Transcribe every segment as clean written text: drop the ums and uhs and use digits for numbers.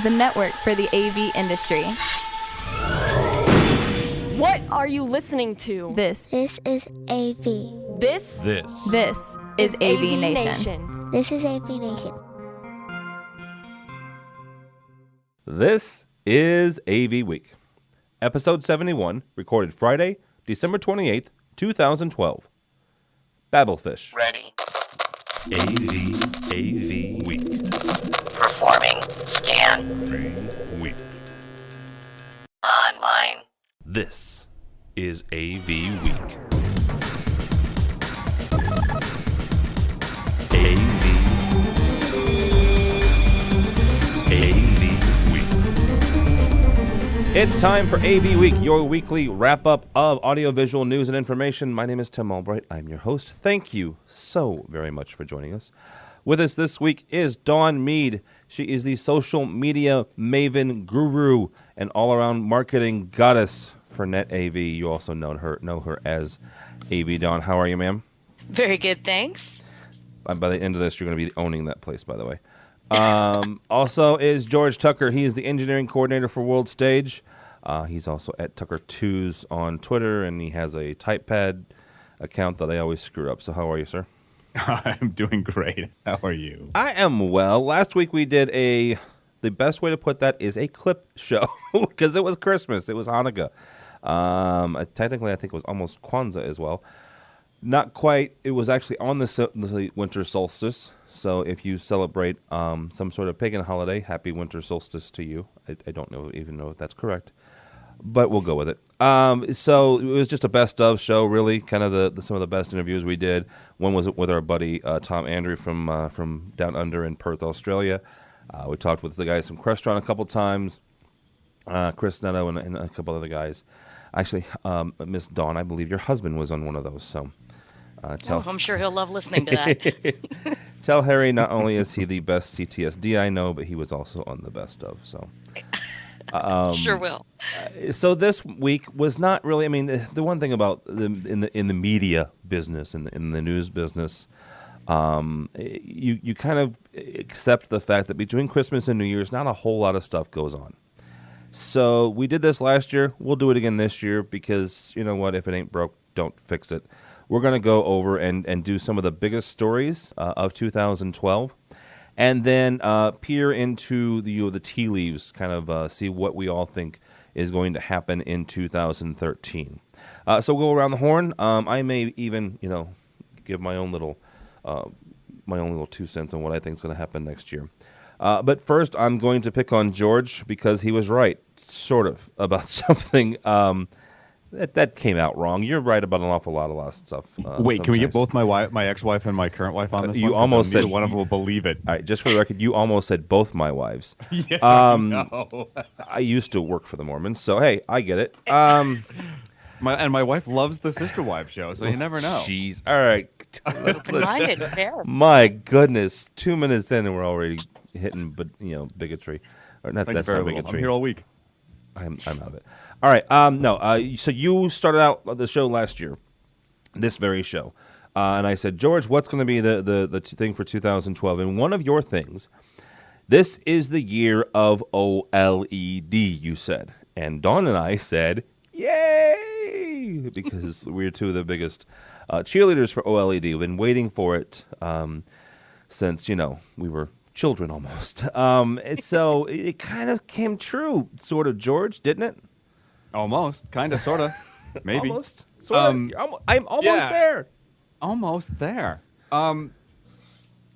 the network for the AV industry. What are you listening to? This is AV. This is AVNation. This is AVNation. This is AVWeek, episode 71, recorded Friday, December 28th, 2012. Babelfish. Ready. AVWeek. Performing. Scan. Week. Online. This is AVWeek. It's time for AV Week, your weekly wrap-up of audiovisual news and information. My name is Tim Albright. I'm your host. Thank you so very much for joining us. With us this week is Dawn Meade. She is the social media maven guru and all-around marketing goddess for Net-AV. You also know her as AV Dawn. How are you, ma'am? Very good, thanks. By the end of this, you're going to be owning that place, by the way. Also is George Tucker. He is the engineering coordinator for World Stage. He's also at Tucker2s on Twitter, and he has a TypePad account that I always screw up. So how are you, sir? I'm doing great. How are you? I am well. Last week we did the best way to put that is a clip show because it was Christmas. It was Hanukkah. Technically, I think it was almost Kwanzaa as well. Not quite. It was actually on the winter solstice. So if you celebrate some sort of pagan holiday, happy winter solstice to you. I don't even know if that's correct, but we'll go with it. So it was just a best of show, really, kind of some of the best interviews we did. One was with our buddy Tom Andrew from down under in Perth, Australia. We talked with the guys from Extron a couple times, Chris Netto and a couple other guys. Actually, Miss Dawn, I believe your husband was on one of those. So. I'm sure he'll love listening to that. Tell Harry not only is he the best CTSD I know, but he was also on the best of. So, sure will. So this week was not really. I mean, the one thing about in the media business, in the news business, you kind of accept the fact that between Christmas and New Year's, not a whole lot of stuff goes on. So we did this last year. We'll do it again this year because you know what? If it ain't broke, don't fix it. We're going to go over and do some of the biggest stories of 2012 and then peer into the tea leaves, kind of see what we all think is going to happen in 2013. So we'll go around the horn. I may even, give my own little 2 cents on what I think is going to happen next year. But first, I'm going to pick on George because he was right, sort of, about something that came out wrong. You're right about an awful lot of stuff. Wait, sometimes. Can we get both my ex-wife and my current wife on this one? You almost said one of them will believe it. All right, just for the record, you almost said both my wives. Yes, I know. I used to work for the Mormons, so hey, I get it. My wife loves the Sister Wives show, so you never know. Jeez. All right. Open-minded, fair. My goodness, 2 minutes in and we're already hitting, bigotry. Or not, that's not bigotry. I'm here all week. I'm out of it. All right. So you started out the show last year, this very show, and I said, George, what's going to be the thing for 2012? And one of your things, this is the year of OLED. You said, and Dawn and I said, yay, because we're two of the biggest cheerleaders for OLED. We've been waiting for it since we were children almost. So it kind of came true, sort of, George, didn't it? Almost, kind of, sort of, maybe. Almost, sort of. I'm almost there. Almost there.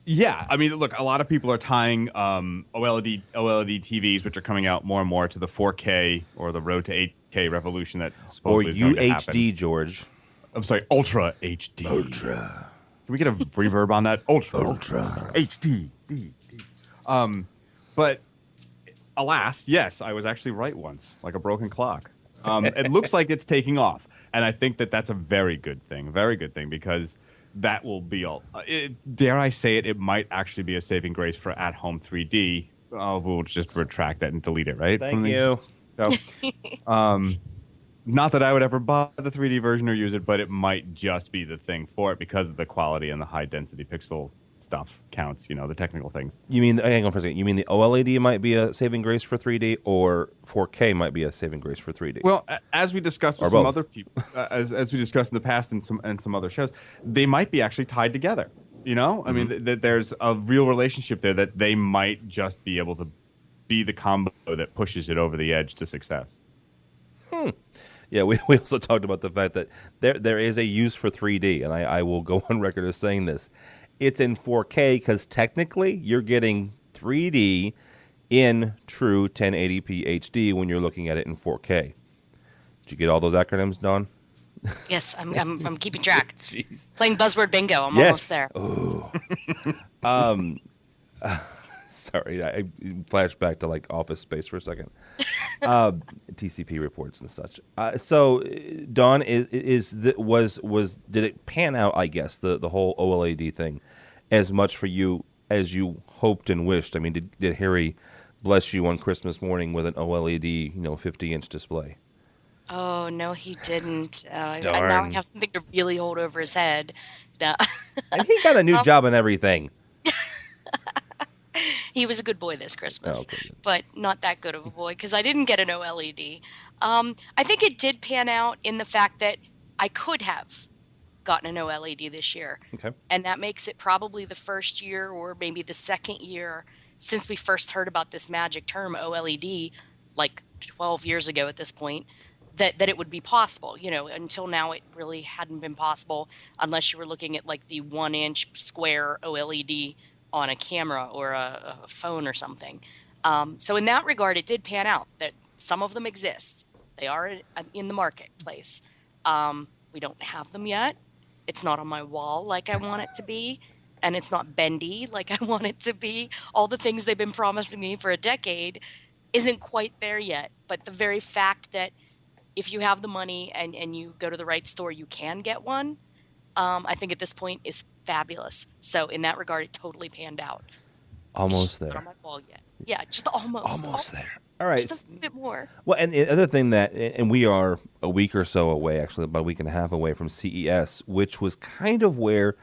Yeah, I mean, look, a lot of people are tying OLED TVs, which are coming out more and more, to the 4K or the road to 8K revolution that supposedly is going to happen. UHD, George. I'm sorry, Ultra HD. Ultra. Can we get a reverb on that? Ultra. HD. But alas, yes, I was actually right once, like a broken clock. It looks like it's taking off, and I think that that's a very good thing, because that will be all. Dare I say it? It might actually be a saving grace for at-home 3D. We'll just retract that and delete it, right? Thank you. So, not that I would ever buy the 3D version or use it, but it might just be the thing for it because of the quality and the high-density pixel stuff counts. The technical things. You mean, hang on for a second. You mean the OLED might be a saving grace for 3D, or 4K might be a saving grace for 3D? Well, as we discussed with some other people, as we discussed in the past in some other shows, they might be actually tied together. I mean, there's a real relationship there that they might just be able to be the combo that pushes it over the edge to success. Yeah, we also talked about the fact that there is a use for 3D, and I will go on record as saying this. It's in 4K because technically you're getting 3D in true 1080p HD when you're looking at it in 4K. Did you get all those acronyms, Dawn? Yes, I'm keeping track. Jeez. Playing buzzword bingo. I'm almost there. Oh. Sorry, I flashed back to like Office Space for a second. TCP reports and such. So, Dawn, did it pan out? I guess the whole OLED thing as much for you as you hoped and wished. I mean, did Harry bless you on Christmas morning with an OLED 50-inch display? Oh no, he didn't. Darn. Now I have something to really hold over his head. And he got a new job and everything. He was a good boy this Christmas, okay. but not that good of a boy because I didn't get an OLED. I think it did pan out in the fact that I could have gotten an OLED this year. Okay. And that makes it probably the first year or maybe the second year since we first heard about this magic term OLED, like 12 years ago at this point, that it would be possible. Until now it really hadn't been possible unless you were looking at like the 1-inch square OLED on a camera or a phone or something. So in that regard, it did pan out that some of them exist. They are in the marketplace. We don't have them yet. It's not on my wall like I want it to be. And it's not bendy like I want it to be. All the things they've been promising me for a decade isn't quite there yet. But the very fact that if you have the money and you go to the right store, you can get one, I think at this point is fabulous. So in that regard, it totally panned out. Almost there. Not on my wall yet. Yeah, just almost. Almost there. All right. Just a bit more. Well, and the other thing and we are a week or so away, actually about a week and a half away from CES, which was kind of where,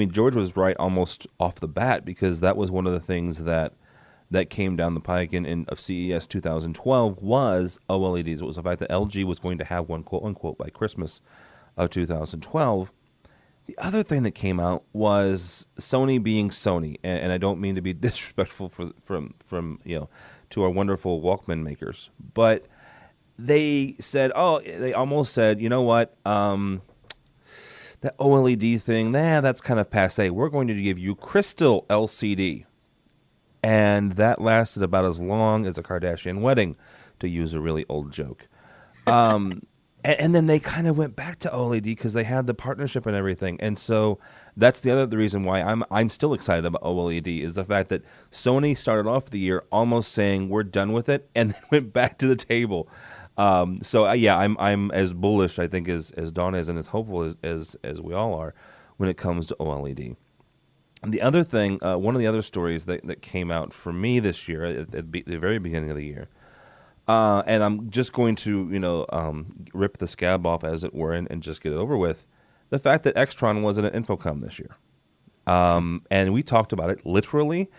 George was right almost off the bat because that was one of the things that came down the pike of CES 2012 was OLEDs. It was the fact that LG was going to have one, quote unquote, by Christmas of 2012. The other thing that came out was Sony being Sony, and I don't mean to be disrespectful from to our wonderful Walkman makers, but they almost said, you know what, that OLED thing, that's kind of passé. We're going to give you Crystal LCD, and that lasted about as long as a Kardashian wedding, to use a really old joke. And then they kind of went back to OLED because they had the partnership and everything. And so that's the reason why I'm still excited about OLED is the fact that Sony started off the year almost saying we're done with it and then went back to the table. I'm as bullish, I think, as Dawn is and as hopeful as we all are when it comes to OLED. And the other thing, one of the other stories that came out for me this year at the very beginning of the year, and I'm just going to, rip the scab off, as it were, and just get it over with. The fact that Extron wasn't at InfoComm this year. And we talked about it literally.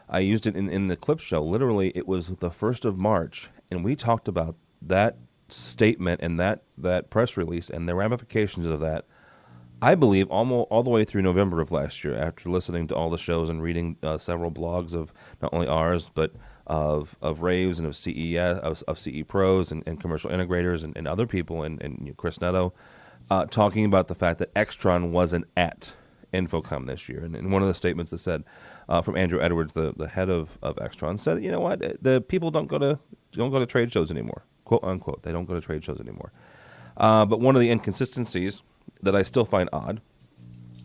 I used it in the clip show. Literally, it was the 1st of March, and we talked about that statement and that press release and the ramifications of that, I believe, almost all the way through November of last year, after listening to all the shows and reading several blogs of not only ours, but of raves and of CES, of CE pros and commercial integrators and other people and Chris Netto talking about the fact that Extron wasn't at InfoComm this year. And one of the statements that said from Andrew Edwards, the head of Extron, said, you know what, the people don't go to trade shows anymore, quote unquote. They don't go to trade shows anymore. But one of the inconsistencies that I still find odd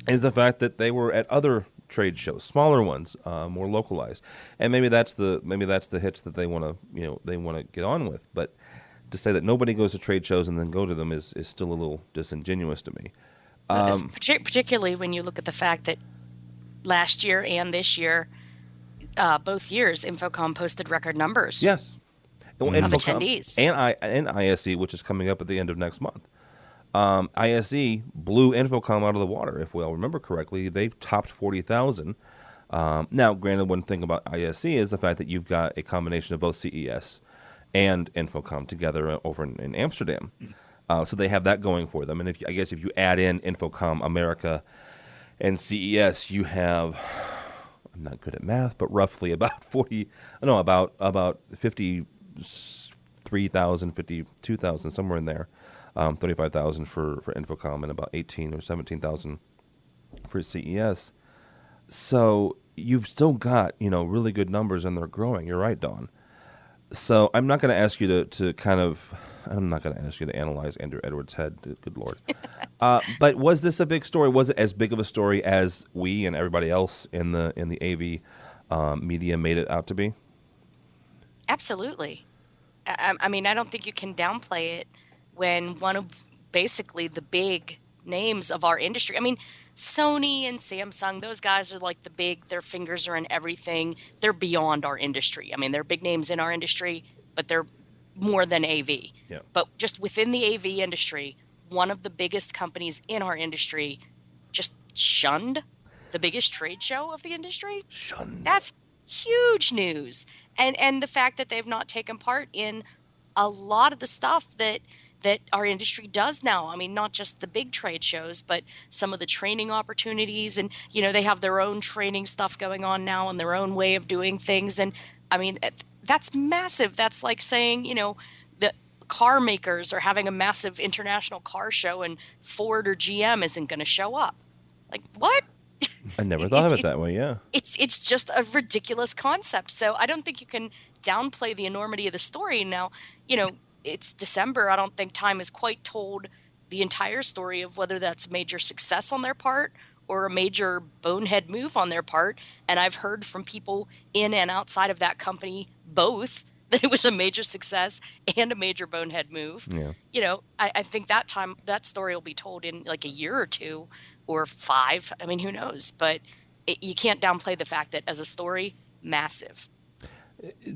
is the fact that they were at other trade shows, smaller ones, more localized, and maybe that's the hitch that they want to get on with. But to say that nobody goes to trade shows and then go to them is still a little disingenuous to me. Particularly when you look at the fact that last year and this year, both years, InfoComm posted record numbers. Yes, of attendees and ISE, which is coming up at the end of next month. ISE blew InfoComm out of the water, if we all remember correctly. They topped 40,000. Now, granted, one thing about ISE is the fact that you've got a combination of both CES and InfoComm together over in Amsterdam. So they have that going for them. And I guess if you add in InfoComm America and CES, you have, I'm not good at math, but roughly about 53,000, 52,000, somewhere in there. 35,000 for InfoComm and about 18 or 17,000 for CES. So you've still got, really good numbers, and they're growing. You're right, Dawn. So I'm not going to ask you I'm not going to ask you to analyze Andrew Edwards' head. Good Lord. But was this a big story? Was it as big of a story as we and everybody else in the AV media made it out to be? Absolutely. I mean, I don't think you can downplay it when one of basically the big names of our industry. I mean, Sony and Samsung, those guys are like their fingers are in everything. They're beyond our industry. I mean, they're big names in our industry, but they're more than AV. Yeah. But just within the AV industry, one of the biggest companies in our industry just shunned the biggest trade show of the industry. Shunned. That's huge news. And the fact that they've not taken part in a lot of the stuff that our industry does now. I mean, not just the big trade shows, but some of the training opportunities. And, they have their own training stuff going on now and their own way of doing things. And, I mean, that's massive. That's like saying, the car makers are having a massive international car show and Ford or GM isn't going to show up. Like, what? I never thought of it that way, yeah. It's just a ridiculous concept. So I don't think you can downplay the enormity of the story. Now, it's December. I don't think time has quite told the entire story of whether that's a major success on their part or a major bonehead move on their part. And I've heard from people in and outside of that company both that it was a major success and a major bonehead move. Yeah. I think that story will be told in like a year or two or 5. I mean, who knows? But you can't downplay the fact that as a story, massive.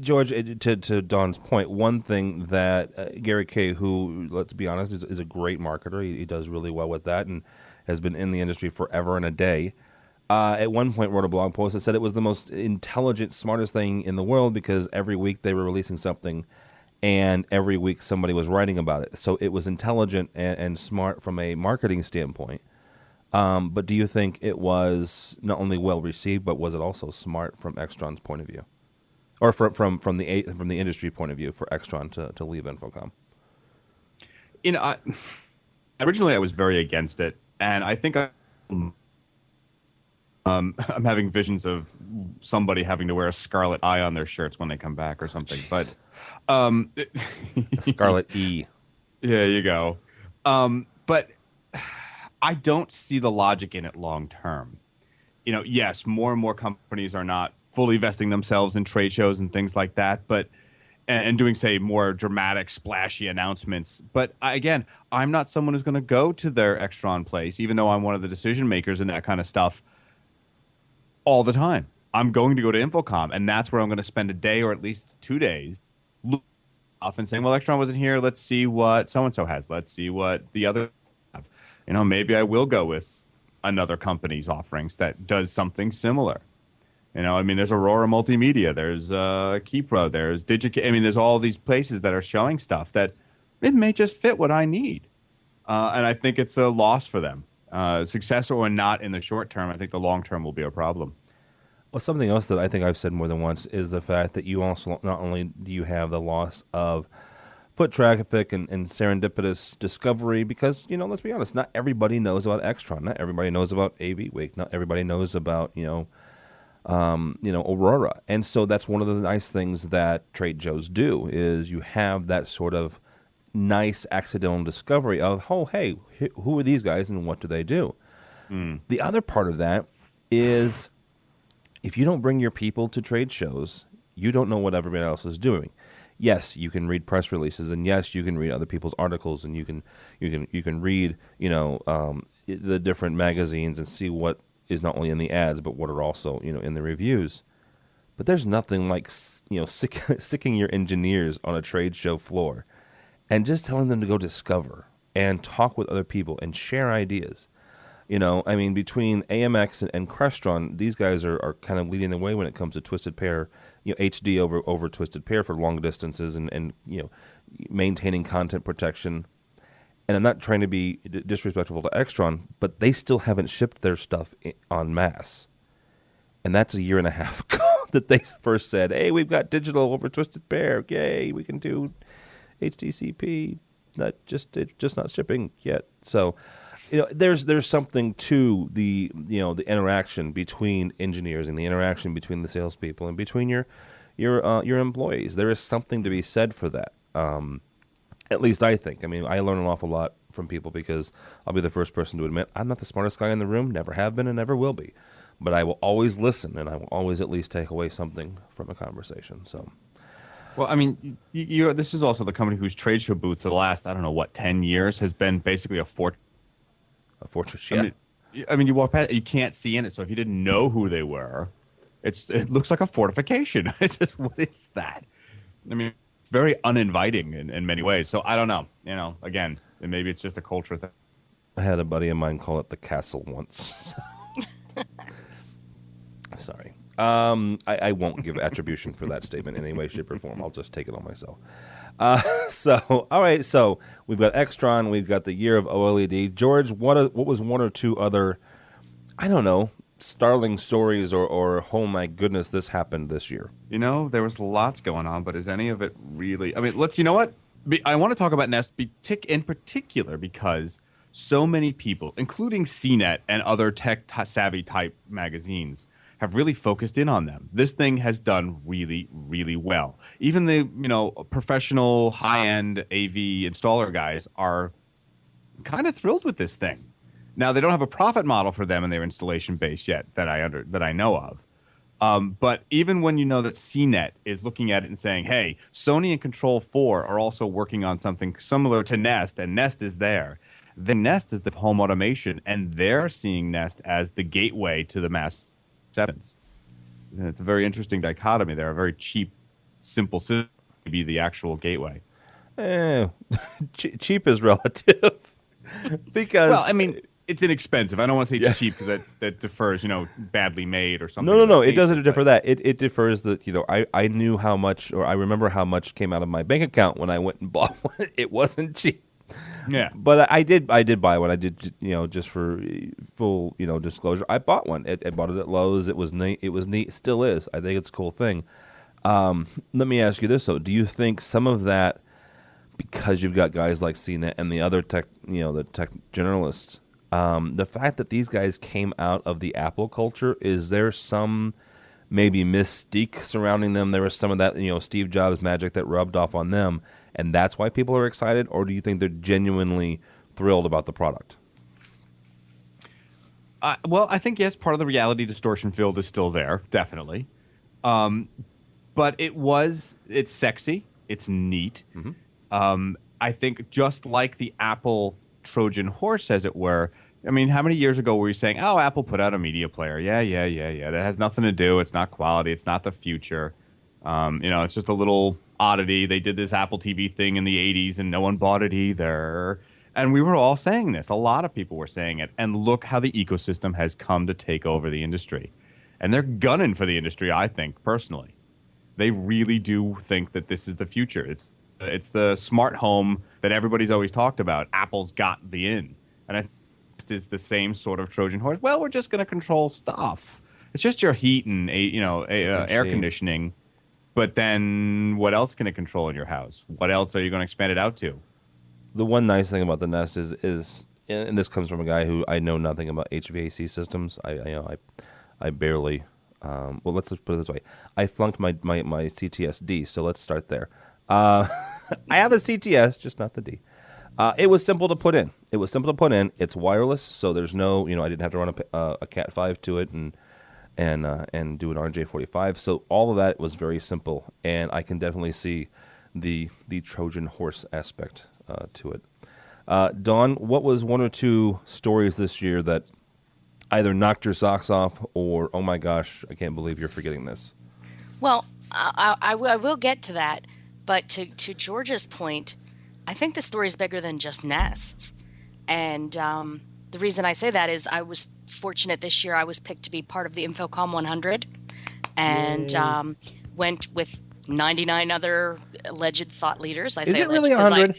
George, to Don's point, one thing that Gary Kay, who, let's be honest, is a great marketer, he does really well with that and has been in the industry forever and a day, at one point wrote a blog post that said it was the most intelligent, smartest thing in the world because every week they were releasing something and every week somebody was writing about it. So it was intelligent and smart from a marketing standpoint. But do you think it was not only well received, but was it also smart from Extron's point of view? Or from the industry point of view for Extron to leave InfoComm? Originally I was very against it, and I think I'm having visions of somebody having to wear a scarlet eye on their shirts when they come back or something. But a scarlet E. Yeah, you go. But I don't see the logic in it long term. Yes, more and more companies are not fully vesting themselves in trade shows and things like that, but and doing, say, more dramatic, splashy announcements. But again, I'm not someone who's going to go to their Extron place, even though I'm one of the decision makers and that kind of stuff all the time. I'm going to go to InfoComm, and that's where I'm going to spend a day or at least 2 days often saying, well, Extron wasn't here. Let's see what so-and-so has. Let's see what the other have. Maybe I will go with another company's offerings that does something similar. There's Aurora Multimedia, there's Keypro, there's Digicam. There's all these places that are showing stuff that it may just fit what I need. And I think it's a loss for them. Success or not in the short term, I think the long term will be a problem. Well, something else that I think I've said more than once is the fact that you also, not only do you have the loss of foot traffic and serendipitous discovery, because, let's be honest, not everybody knows about Extron. Not everybody knows about AVWeek. Not everybody knows about, Aurora. And so that's one of the nice things that trade shows do is you have that sort of nice accidental discovery of, oh, hey, who are these guys and what do they do? The other part of that is if you don't bring your people to trade shows, you don't know what everybody else is doing. Yes, you can read press releases, and yes, you can read other people's articles, and you can read the different magazines and see what is not only in the ads, but what are also, in the reviews. But there's nothing like, sicking your engineers on a trade show floor and just telling them to go discover and talk with other people and share ideas. I mean, between AMX and Crestron, these guys are kind of leading the way when it comes to twisted pair, HD over twisted pair for long distances and maintaining content protection. And I'm not trying to be disrespectful to Extron, but they still haven't shipped their stuff en masse. And that's a year and a half ago that they first said, hey, we've got digital over twisted pair. Yay, we can do HDCP. It's just not shipping yet. So, there's something to the the interaction between engineers and the interaction between the salespeople and between your employees. There is something to be said for that. At least I think. I mean, I learn an awful lot from people because I'll be the first person to admit I'm not the smartest guy in the room, never have been and never will be. But I will always listen, and I will always at least take away something from a conversation. So, well, I mean, this is also the company whose trade show booth for the last, 10 years has been basically a fortress. A fortress, yeah. I mean, you walk past, you can't see in it. So if you didn't know who they were, it looks like a fortification. It's just, what is that? I mean, very uninviting in many ways. So I don't know. Again, and maybe it's just a culture thing. I had a buddy of mine call it the castle once. Sorry. I won't give attribution for that statement in any way, shape, or form. I'll just take it on myself. All right. So we've got Extron. We've got the year of OLED. George, what was one or two other, startling stories or oh my goodness, this happened this year? There was lots going on, but is any of it really? I mean, you know what? I want to talk about Nest in particular because so many people, including CNET and other tech-savvy type magazines, have really focused in on them. This thing has done really, really well. Even the professional high-end AV installer guys are kind of thrilled with this thing. Now they don't have a profit model for them in their installation base yet that I know of. But even when you know that CNET is looking at it and saying, "Hey, Sony and Control 4 are also working on something similar to Nest, and Nest is there." Then Nest is the home automation, and they're seeing Nest as the gateway to the mass sevens. And it's a very interesting dichotomy there. A very cheap, simple system to be the actual gateway. Cheap is relative. Because well, I mean, it's inexpensive. I don't want to say it's cheap because that differs, badly made or something. No. It doesn't differ that. It differs that, I knew how much, or I remember how much came out of my bank account when I went and bought one. It wasn't cheap. Yeah, but I did buy one. I did, just for full, disclosure. I bought one. I bought it at Lowe's. It was neat. It was neat. Still is. I think it's a cool thing. Let me ask you this though: do you think some of that, because you've got guys like CNET and the other tech, the tech journalists, the fact that these guys came out of the Apple culture, is there some maybe mystique surrounding them? There was some of that, Steve Jobs magic that rubbed off on them, and that's why people are excited? Or do you think they're genuinely thrilled about the product? Well, I think, yes, part of the reality distortion field is still there, definitely. But it's sexy. It's neat. Mm-hmm. I think just like the Apple Trojan horse, as it were, I mean, how many years ago were you saying, oh, Apple put out a media player? Yeah. That has nothing to do. It's not quality. It's not the future. It's just a little oddity. They did this Apple TV thing in the 80s and no one bought it either. And we were all saying this. A lot of people were saying it. And look how the ecosystem has come to take over the industry. And they're gunning for the industry, I think, personally. They really do think that this is the future. It's the smart home that everybody's always talked about. Apple's got the in. And I think this is the same sort of Trojan horse. Well, we're just going to control stuff. It's just your heat and air conditioning. But then what else can it control in your house? What else are you going to expand it out to? The one nice thing about the Nest is and this comes from a guy who I know nothing about HVAC systems. I barely, well, let's just put it this way. I flunked my CTS-D, so let's start there. I have a CTS, just not the D. It was simple to put in. It's wireless, so there's no, I didn't have to run a Cat 5 to it and do an RJ45. So all of that was very simple, and I can definitely see the Trojan horse aspect to it. Dawn, what was one or two stories this year that either knocked your socks off or, oh my gosh, I can't believe you're forgetting this? Well, I will get to that, but to George's point, I think the story is bigger than just Nests. And the reason I say that is I was fortunate this year. I was picked to be part of the InfoComm 100 and went with 99 other alleged thought leaders. Is it really 100?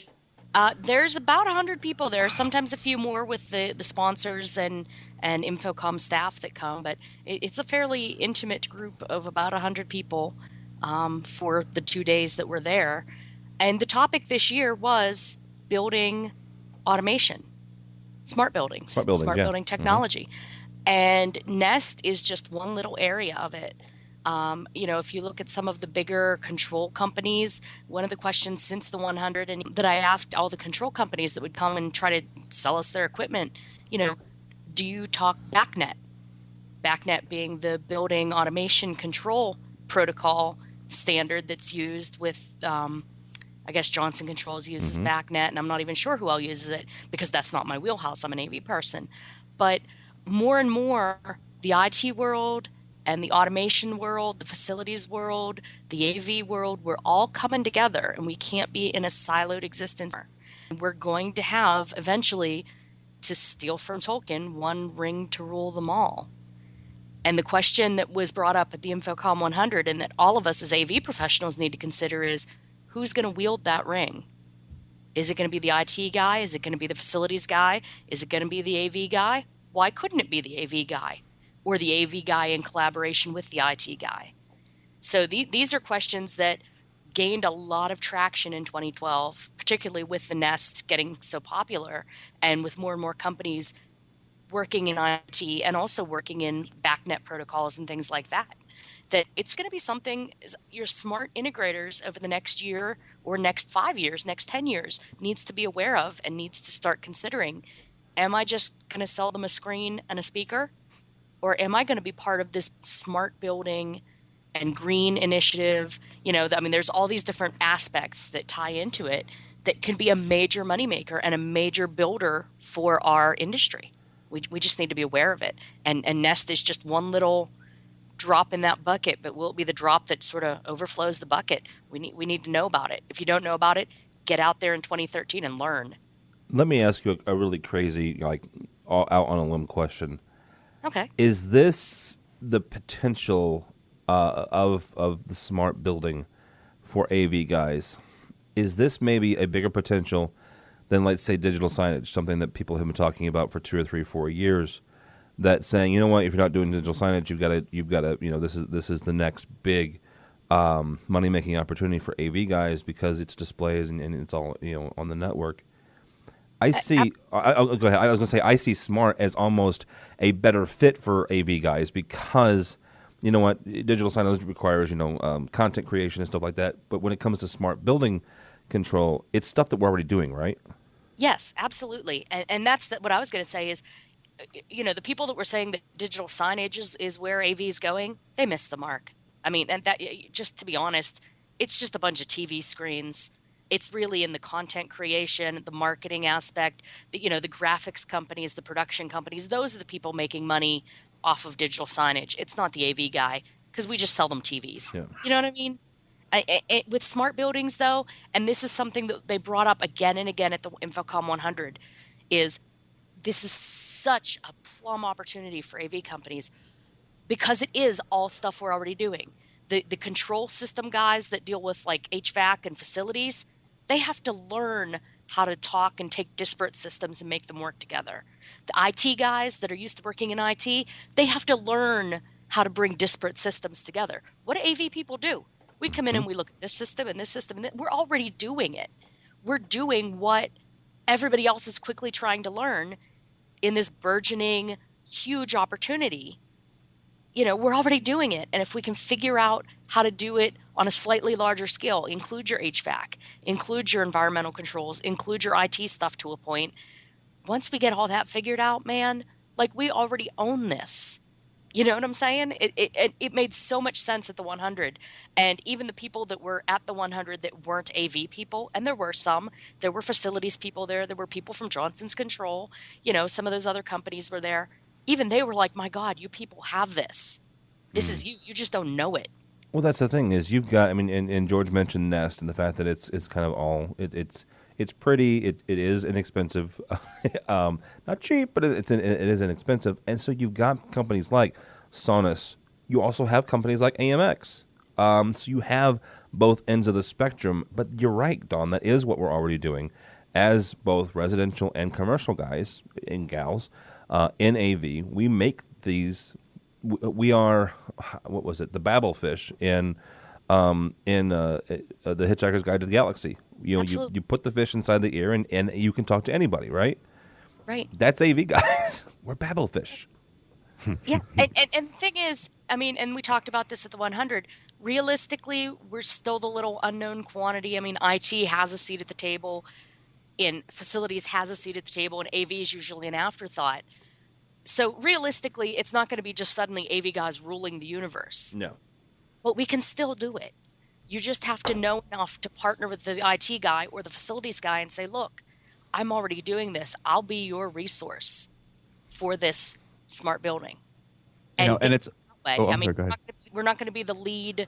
There's about 100 people there, sometimes a few more with the sponsors and InfoComm staff that come, but it's a fairly intimate group of about 100 people for the 2 days that we're there. And the topic this year was building automation, smart building technology. And Nest is just one little area of it. If you look at some of the bigger control companies, one of the questions since the 100 and that I asked all the control companies that would come and try to sell us their equipment, do you talk BACnet? BACnet being the building automation control protocol standard that's used with, I guess Johnson Controls uses BACnet, and I'm not even sure who else uses it because that's not my wheelhouse. I'm an AV person. But more and more, the IT world and the automation world, the facilities world, the AV world, we're all coming together, and we can't be in a siloed existence. We're going to have, eventually, to steal from Tolkien, one ring to rule them all. And the question that was brought up at the InfoComm 100 and that all of us as AV professionals need to consider is, who's going to wield that ring? Is it going to be the IT guy? Is it going to be the facilities guy? Is it going to be the AV guy? Why couldn't it be the AV guy? Or the AV guy in collaboration with the IT guy? So these are questions that gained a lot of traction in 2012, particularly with the Nest getting so popular and with more and more companies working in IT and also working in BACnet protocols and things like that. That it's going to be something your smart integrators over the next year or next 5 years, next 10 years needs to be aware of and needs to start considering. Am I just going to sell them a screen and a speaker? Or am I going to be part of this smart building and green initiative? There's all these different aspects that tie into it that can be a major moneymaker and a major builder for our industry. We just need to be aware of it. And Nest is just one little drop in that bucket, but will it be the drop that sort of overflows the bucket? We need to know about it. If you don't know about it, get out there in 2013 and learn. Let me ask you a really crazy, out on a limb question. Okay. Is this the potential of the smart building for AV guys? Is this maybe a bigger potential than, let's say, digital signage, something that people have been talking about for 2 or 3, 4 years? That's saying, you know what, if you're not doing digital signage, you've got to, this is the next big money making opportunity for AV guys because it's displays and it's all on the network. I see. I'll go ahead. I was going to say I see smart as almost a better fit for AV guys because you know what, digital signage requires content creation and stuff like that. But when it comes to smart building control, it's stuff that we're already doing, right? Yes, absolutely. And that's what I was going to say is, the people that were saying that digital signage is where AV is going, they missed the mark. I mean, and that, just to be honest, it's just a bunch of TV screens. It's really in the content creation, the marketing aspect, the graphics companies, the production companies. Those are the people making money off of digital signage. It's not the AV guy because we just sell them TVs. Yeah. You know what I mean? With smart buildings, though, and this is something that they brought up again and again at the InfoComm 100, is this is such a plum opportunity for AV companies because it is all stuff we're already doing. The control system guys that deal with like HVAC and facilities, they have to learn how to talk and take disparate systems and make them work together. The IT guys that are used to working in IT, they have to learn how to bring disparate systems together. What do AV people do? We come in and we look at this system and this system, and we're already doing it. We're doing what everybody else is quickly trying to learn in this burgeoning, huge opportunity. We're already doing it. And if we can figure out how to do it on a slightly larger scale, include your HVAC, include your environmental controls, include your IT stuff to a point, once we get all that figured out, man, we already own this. You know what I'm saying? It made so much sense at the 100. And even the people that were at the 100 that weren't AV people, and there were facilities people there were people from Johnson's Control, some of those other companies were there. Even they were like, my God, you people have this. This is you just don't know it. Well, that's the thing is you've got, and George mentioned Nest and the fact that it's kind of all, it's It's pretty. It is inexpensive, not cheap, but it is inexpensive. And so you've got companies like Sonus. You also have companies like AMX. So you have both ends of the spectrum. But you're right, Dawn. That is what we're already doing, as both residential and commercial guys and gals in AV. We make these. We are, what was it? The Babel fish in The Hitchhiker's Guide to the Galaxy. You put the fish inside the ear and you can talk to anybody, right? Right. That's AV guys. We're Babel fish. Yeah. And the thing is, I mean, and we talked about this at the 100. Realistically, we're still the little unknown quantity. I mean, IT has a seat at the table, in facilities has a seat at the table, and AV is usually an afterthought. So realistically, it's not going to be just suddenly AV guys ruling the universe. No. But we can still do it. You just have to know enough to partner with the IT guy or the facilities guy and say, look, I'm already doing this. I'll be your resource for this smart building. And it's way. Oh, I mean, go ahead. we're not going to be the lead,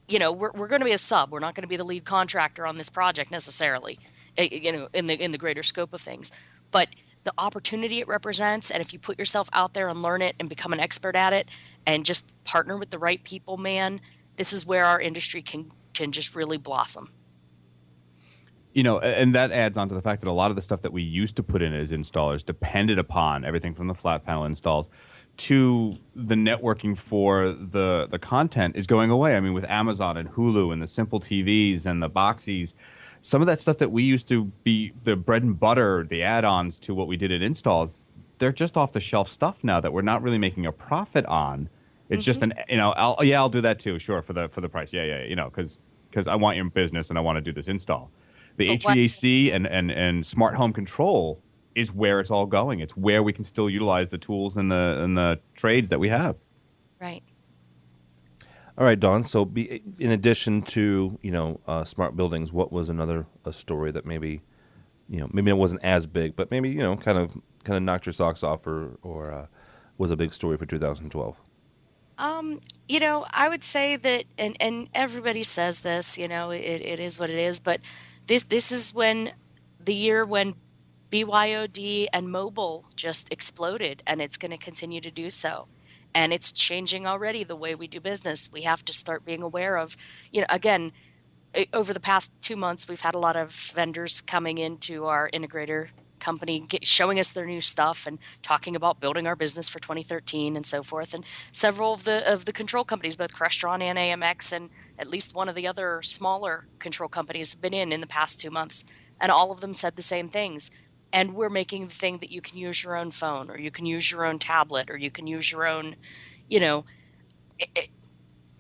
we're going to be a sub. We're not going to be the lead contractor on this project necessarily, in the greater scope of things. But the opportunity it represents, and if you put yourself out there and learn it and become an expert at it and just partner with the right people, man, this is where our industry can just really blossom. And that adds on to the fact that a lot of the stuff that we used to put in as installers depended upon everything from the flat panel installs to the networking for the content is going away. I mean, with Amazon and Hulu and the simple TVs and the boxies, some of that stuff that we used to be the bread and butter, the add-ons to what we did at installs, they're just off-the-shelf stuff now that we're not really making a profit on. It's just I'll do that too, sure, for the price. Yeah, because I want your business and I want to do this install. The HVAC and smart home control is where it's all going. It's where we can still utilize the tools and the trades that we have. Right. All right, Dawn. So, in addition to smart buildings, what was another story that maybe it wasn't as big, but maybe kind of knocked your socks off, or was a big story for 2012? I would say that, and everybody says this, it is what it is, but this is when the year when BYOD and mobile just exploded, and it's going to continue to do so. And it's changing already the way we do business. We have to start being aware of, again, over the past 2 months, we've had a lot of vendors coming into our integrator company, showing us their new stuff and talking about building our business for 2013 and so forth. And several of the control companies, both Extron and AMX, and at least one of the other smaller control companies have been in the past 2 months. And all of them said the same things. And we're making the thing that you can use your own phone, or you can use your own tablet, or you can use your own, the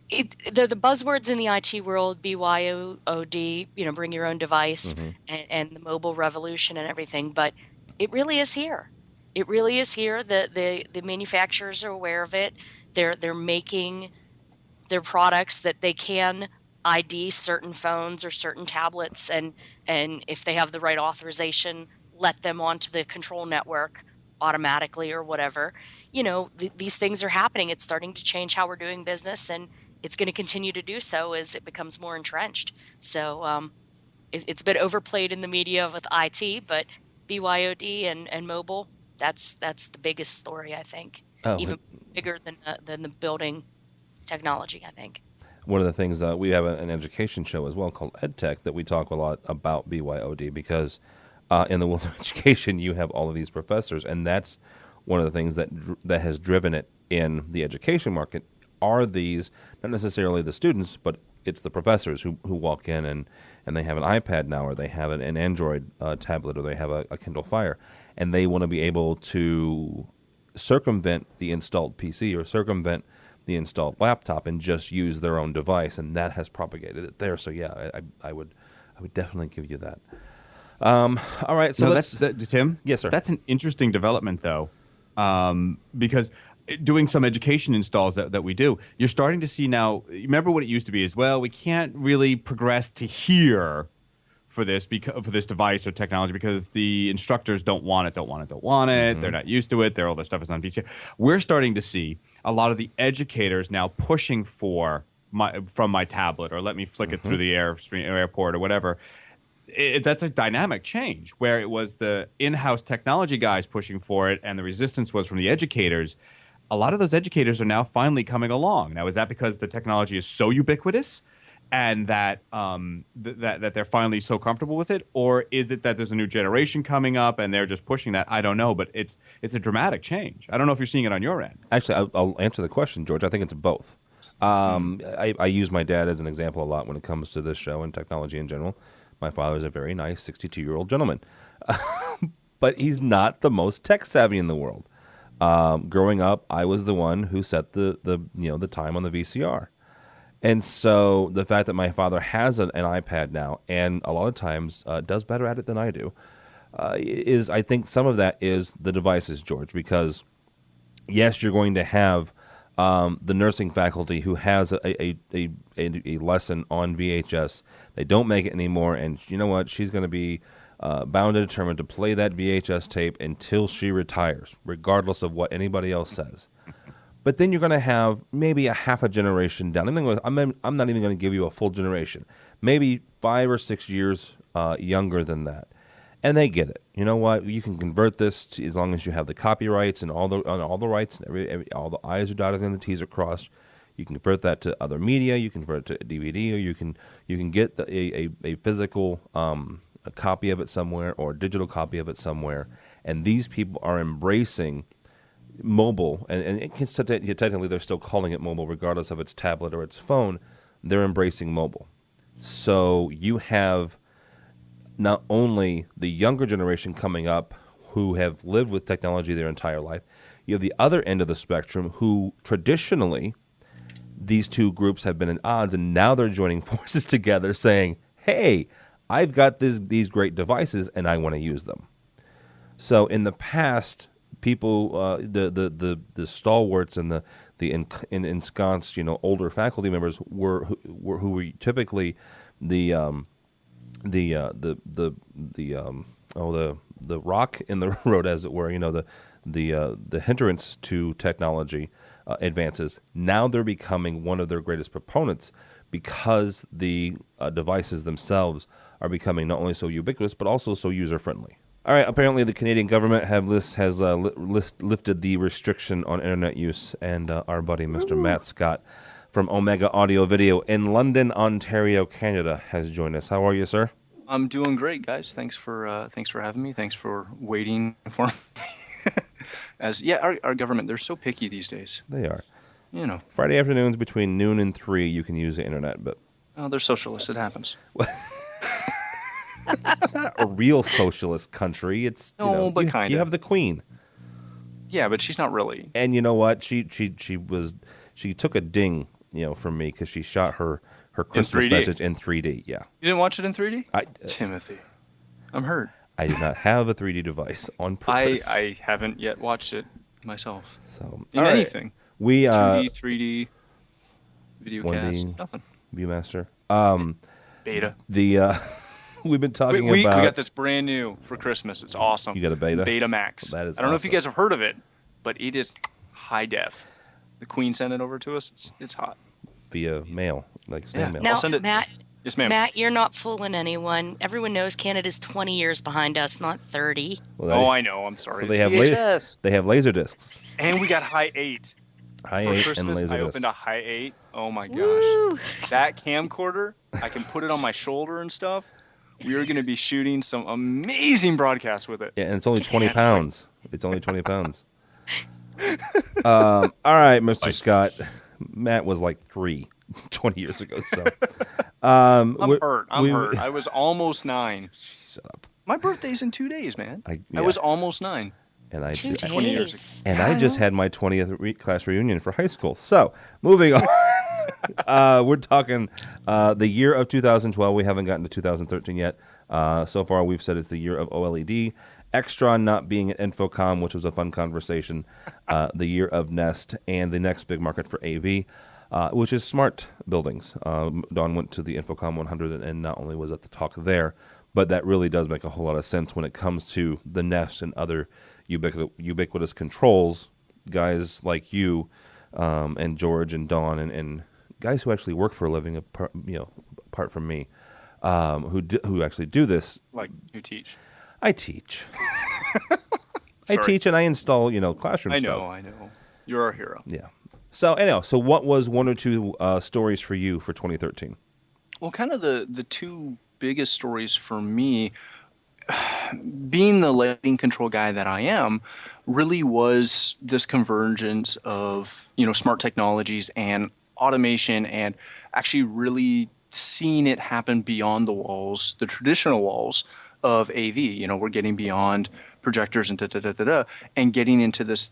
buzzwords in the IT world, BYOD, bring your own device, and the mobile revolution and everything. But it really is here. It really is here. The manufacturers are aware of it. They're making their products that they can ID certain phones or certain tablets, and if they have the right authorization, let them onto the control network automatically or whatever. These things are happening. It's starting to change how we're doing business, and it's going to continue to do so as it becomes more entrenched. So it's been overplayed in the media with IT, but BYOD and mobile, that's the biggest story, I think. Even bigger than the building technology, I think. One of the things that we have an education show as well called EdTech that we talk a lot about BYOD, because in the world of education, you have all of these professors, and that's one of the things that has driven it in the education market. Are these not necessarily the students, but it's the professors who walk in and they have an iPad now, or they have an Android tablet, or they have a Kindle Fire, and they want to be able to circumvent the installed PC or circumvent the installed laptop and just use their own device, and that has propagated it there. So yeah, I would definitely give you that. All right, so Tim? Yes, sir. That's an interesting development, though, because doing some education installs that we do, you're starting to see now. Remember what it used to be is, well, we can't really progress to here for this device or technology because the instructors don't want it. They're not used to it. All their stuff is on VCR. We're starting to see a lot of the educators now pushing from my tablet, or let me flick it through the airport or whatever. that's a dynamic change where it was the in-house technology guys pushing for it and the resistance was from the educators. A lot of those educators are now finally coming along. Now, is that because the technology is so ubiquitous and that that they're finally so comfortable with it, or is it that there's a new generation coming up and they're just pushing that? I don't know, but it's a dramatic change. I don't know if you're seeing it on your end. Actually, I'll answer the question, George. I think it's both. I use my dad as an example a lot when it comes to this show and technology in general. My father is a very nice 62-year-old gentleman, but he's not the most tech savvy in the world. Growing up, I was the one who set the time on the VCR. And so the fact that my father has an iPad now and a lot of times does better at it than I do is, I think some of that is the devices, George, because yes, you're going to have the nursing faculty who has a lesson on VHS. They don't make it anymore, and you know what? She's going to be bound and determined to play that VHS tape until she retires, regardless of what anybody else says. But then you're going to have maybe a half a generation down. I'm not even going to give you a full generation. Maybe 5 or 6 years younger than that. And they get it. You know what? You can convert this to, as long as you have the copyrights and all the rights and all the I's are dotted and the T's are crossed. You can convert that to other media. You can convert it to a DVD, or you can get a physical a copy of it somewhere or a digital copy of it somewhere. And these people are embracing mobile, and it can, technically they're still calling it mobile regardless of its tablet or its phone. They're embracing mobile. So you have not only the younger generation coming up who have lived with technology their entire life, you have the other end of the spectrum who traditionally these two groups have been at odds, and now they're joining forces together saying, hey, I've got these great devices and I want to use them. So in the past, people, the stalwarts and the ensconced, older faculty members who were typically the rock in the road, as it were, the hindrance to technology advances. Now they're becoming one of their greatest proponents because the devices themselves are becoming not only so ubiquitous but also so user friendly. All right. Apparently, the Canadian government has lifted the restriction on internet use, and our buddy Mr. Matt Scott from Omega Audio Video in London, Ontario, Canada, has joined us. How are you, sir? I'm doing great, guys. Thanks for having me. Thanks for waiting for me. Our government, they're so picky these days. They are. Friday afternoons between noon and 3, you can use the internet, but they're socialists. It happens. It's not a real socialist country. It's but kind of. You have the Queen. Yeah, but she's not really. And you know what? She took a ding, from me because she shot her Christmas message in 3D. Yeah. You didn't watch it in 3D? Timothy, I'm hurt. I do not have a 3D device on purpose. I haven't yet watched it myself. So anything. We 2D, 3D, videocast, nothing. Viewmaster. Beta. We've been talking about. We got this brand new for Christmas. It's awesome. You got a beta? Beta Max. Well, that is I don't know if awesome. you guys have heard of it, but it is high def. The Queen sent it over to us. It's hot. Via mail, like snail mail. Now, I'll send it. Matt. Yes, ma'am. Matt, you're not fooling anyone. Everyone knows Canada's 20 years behind us, not 30. Well, I know. I'm sorry. So they have laser discs. And we got high 8. High For 8 Christmas, and laser I discs. opened a high 8. Oh my gosh. Woo! That camcorder, I can put it on my shoulder and stuff. We are going to be shooting some amazing broadcasts with it. Yeah, and it's only 20 pounds. It's only 20 pounds. All right, Mr. Scott. Matt was like 20 years ago. So I'm hurt. I was almost 9. Shut up. My birthday's in 2 days, man. I was almost 9. And I 20 years ago. And I just had my 20th class reunion for high school. So, moving on. We're talking the year of 2012. We haven't gotten to 2013 yet. So far, we've said it's the year of OLED. Extron not being at InfoComm, which was a fun conversation. The year of Nest, and the next big market for AV, which is smart buildings. Dawn went to the InfoComm 100, and not only was that the talk there, but that really does make a whole lot of sense when it comes to the Nest and other ubiquitous controls. Guys like you and George and Dawn and guys who actually work for a living, apart from me, who actually do this. Like you teach. I teach. I teach and I install, classroom stuff. I know. You're our hero. Yeah. So anyhow, what was one or two stories for you for 2013? Well, kind of the two biggest stories for me, being the lighting control guy that I am, really was this convergence of, smart technologies and automation, and actually really seeing it happen beyond the walls, the traditional walls of AV. We're getting beyond projectors and and getting into this,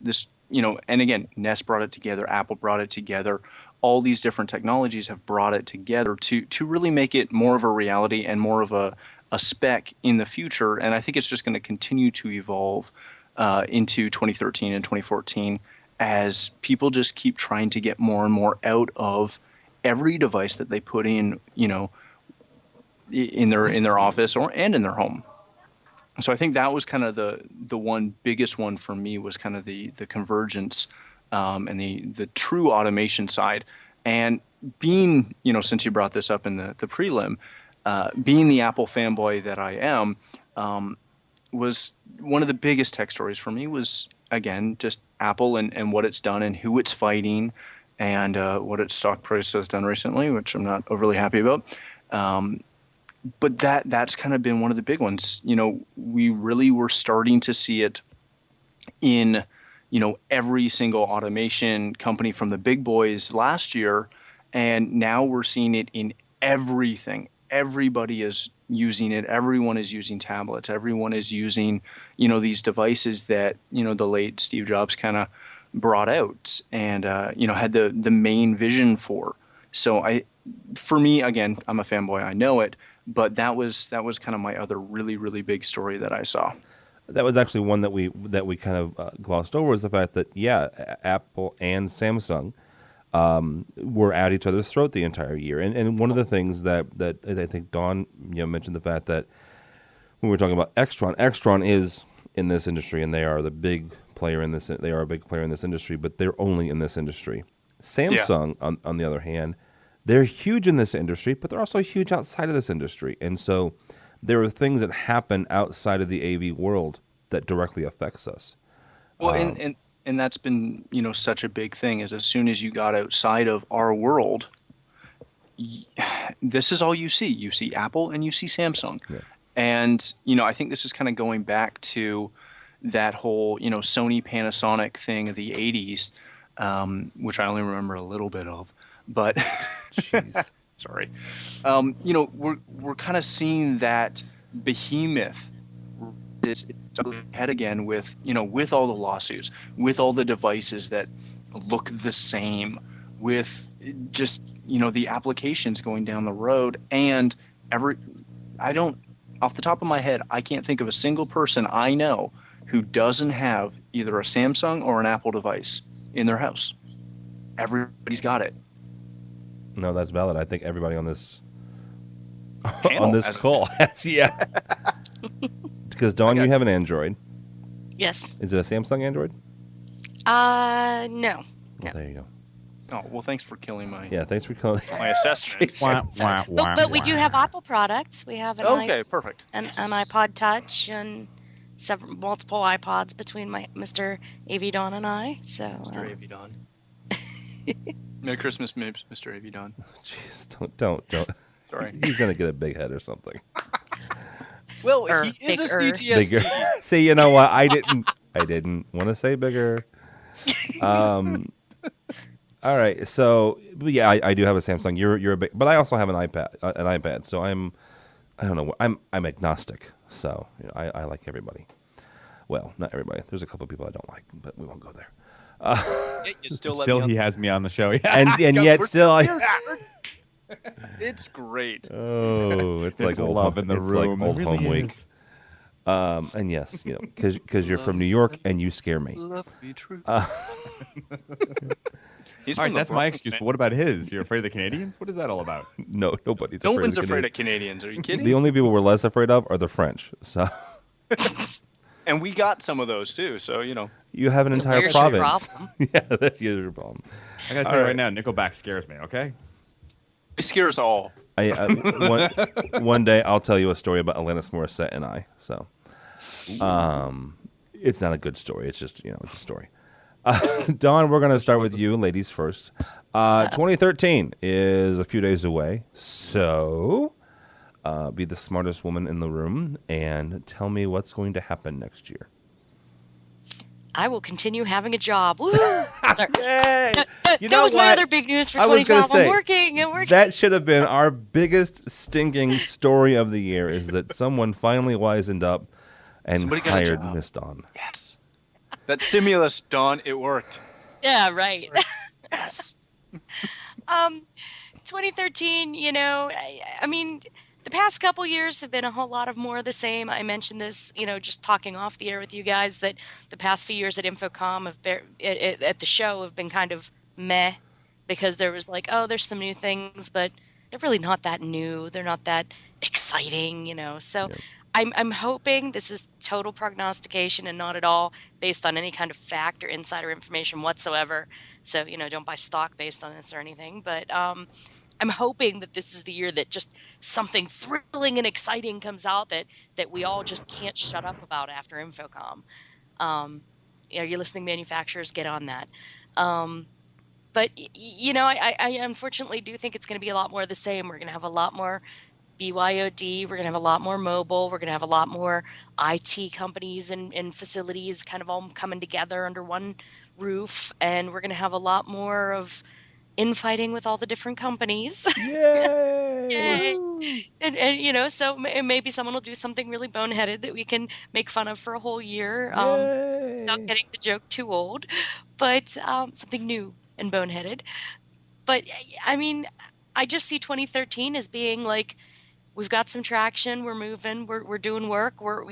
and again, Nest brought it together, Apple brought it together. All these different technologies have brought it together to really make it more of a reality and more of a spec in the future. And I think it's just going to continue to evolve into 2013 and 2014 as people just keep trying to get more and more out of every device that they put in, in their office and in their home. So I think that was kind of the one biggest one for me, was kind of the convergence and the true automation side. And being, since you brought this up in the prelim, being the Apple fanboy that I am, was one of the biggest tech stories for me was, again, just Apple and what it's done and who it's fighting, and what its stock price has done recently, which I'm not overly happy about. But that's kind of been one of the big ones. We really were starting to see it in, every single automation company from the big boys last year. And now we're seeing it in everything. Everybody is using it. Everyone is using tablets. Everyone is using, these devices that, the late Steve Jobs kind of brought out and, had the main vision for. So for me, again, I'm a fanboy. I know it. But that was kind of my other really, really big story that I saw. That was actually one that we kind of glossed over, was the fact that, Apple and Samsung were at each other's throat the entire year. And one of the things that I think Dawn mentioned, the fact that when we were talking about Extron is in this industry, and they are the big player in this. They are a big player in this industry, but they're only in this industry. Samsung, on the other hand, they're huge in this industry, but they're also huge outside of this industry. And so there are things that happen outside of the AV world that directly affects us. Well, and that's been, such a big thing, is as soon as you got outside of our world, this is all you see. You see Apple and you see Samsung. Yeah. And, I think this is kind of going back to that whole, Sony Panasonic thing of the 80s, which I only remember a little bit of. But jeez, sorry. We're kind of seeing that behemoth its head again with all the lawsuits, with all the devices that look the same, with just the applications going down the road, and off the top of my head, I can't think of a single person I know who doesn't have either a Samsung or an Apple device in their house. Everybody's got it. No, that's valid. I think everybody on this call has, Because Dawn, you have an Android. Yes. Is it a Samsung Android? No. Well, there you go. Oh, well, thanks for killing my. Yeah, thanks for killing my assessment. But we do have Apple products. We have perfect. An iPod Touch and multiple iPods between Mr. AV Don and I. So Mr. AV Don. Merry Christmas, Mr. AV Don. Jeez, don't. Sorry. He's gonna get a big head or something. Well, he is a CTSD. Bigger. See, you know what? I didn't want to say bigger. All right, so yeah, I do have a Samsung. You're a big, but I also have an iPad. So I don't know. I'm agnostic. So I like everybody. Well, not everybody. There's a couple of people I don't like, but we won't go there. He has me on the show. Yeah. And yet still, it's great. Oh, it's like love in the room. Like old home week. And yes, because you're from New York and you scare me. Love be true. All right, that's my excuse. But what about his? You're afraid of the Canadians? What is that all about? No, nobody's. No one's afraid of Canadians. Are you kidding? The only people we're less afraid of are the French. So. And we got some of those too. So you have an entire province. Problem. Yeah, that's your problem. I gotta tell you right now, Nickelback scares me. Okay. It scares all. One day I'll tell you a story about Alanis Morissette and I. So, it's not a good story. It's just it's a story. Dawn, we're going to start with you, ladies first. 2013 is a few days away, so be the smartest woman in the room and tell me what's going to happen next year. I will continue having a job. Woo! Sorry. Yay! That was my other big news for I was 2012. gonna say, I'm working. That should have been our biggest stinking story of the year, is that someone finally wisened up and hired Miss Dawn. Yes. That stimulus, Dawn, it worked. Yeah, right. Yes. 2013, I mean, the past couple years have been a whole lot of more of the same. I mentioned this, just talking off the air with you guys, that the past few years at InfoComm at the show have been kind of meh, because there was like, oh, there's some new things, but they're really not that new. They're not that exciting, So yeah. I'm hoping, this is total prognostication and not at all based on any kind of fact or insider information whatsoever. So, don't buy stock based on this or anything. But I'm hoping that this is the year that just something thrilling and exciting comes out that we all just can't shut up about after InfoComm. You're listening, manufacturers, get on that. But, I unfortunately do think it's going to be a lot more of the same. We're going to have a lot more BYOD. We're going to have a lot more mobile. We're going to have a lot more IT companies and facilities kind of all coming together under one roof. And we're going to have a lot more of infighting with all the different companies. Yay! Yay! And so maybe someone will do something really boneheaded that we can make fun of for a whole year without getting the joke too old. But something new and boneheaded. But, I mean, I just see 2013 as being like, we've got some traction. We're moving. We're doing work. We're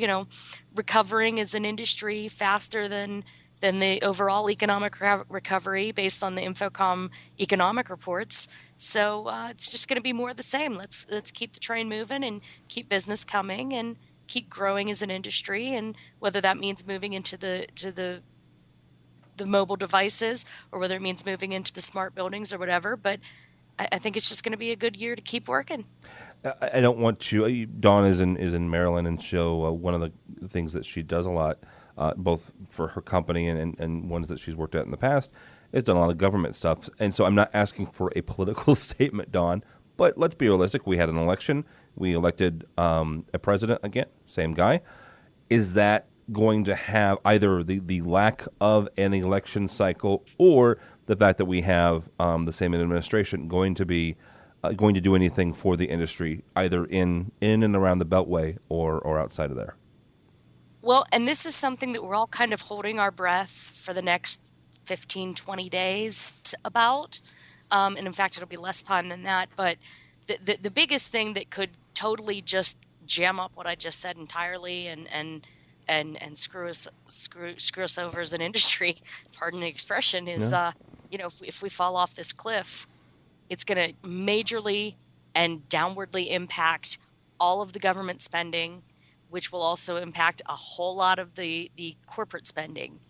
recovering as an industry faster than the overall economic recovery based on the InfoComm economic reports. So it's just going to be more of the same. Let's keep the train moving and keep business coming and keep growing as an industry. And whether that means moving into the mobile devices, or whether it means moving into the smart buildings or whatever, but I think it's just going to be a good year to keep working. I don't want to. Dawn is in Maryland, and show one of the things that she does a lot, both for her company and ones that she's worked at in the past, is done a lot of government stuff. And so I'm not asking for a political statement, Dawn, but let's be realistic. We had an election. We elected a president again, same guy. Is that going to have either the lack of an election cycle or the fact that we have the same administration going to do anything for the industry, either in and around the Beltway or outside of there? Well, and this is something that we're all kind of holding our breath for the next 15, 20 days about. And in fact, it'll be less time than that. But the biggest thing that could totally just jam up what I just said entirely and screw us over as an industry, pardon the expression, is if we fall off this cliff, it's going to majorly and downwardly impact all of the government spending, which will also impact a whole lot of the corporate spending.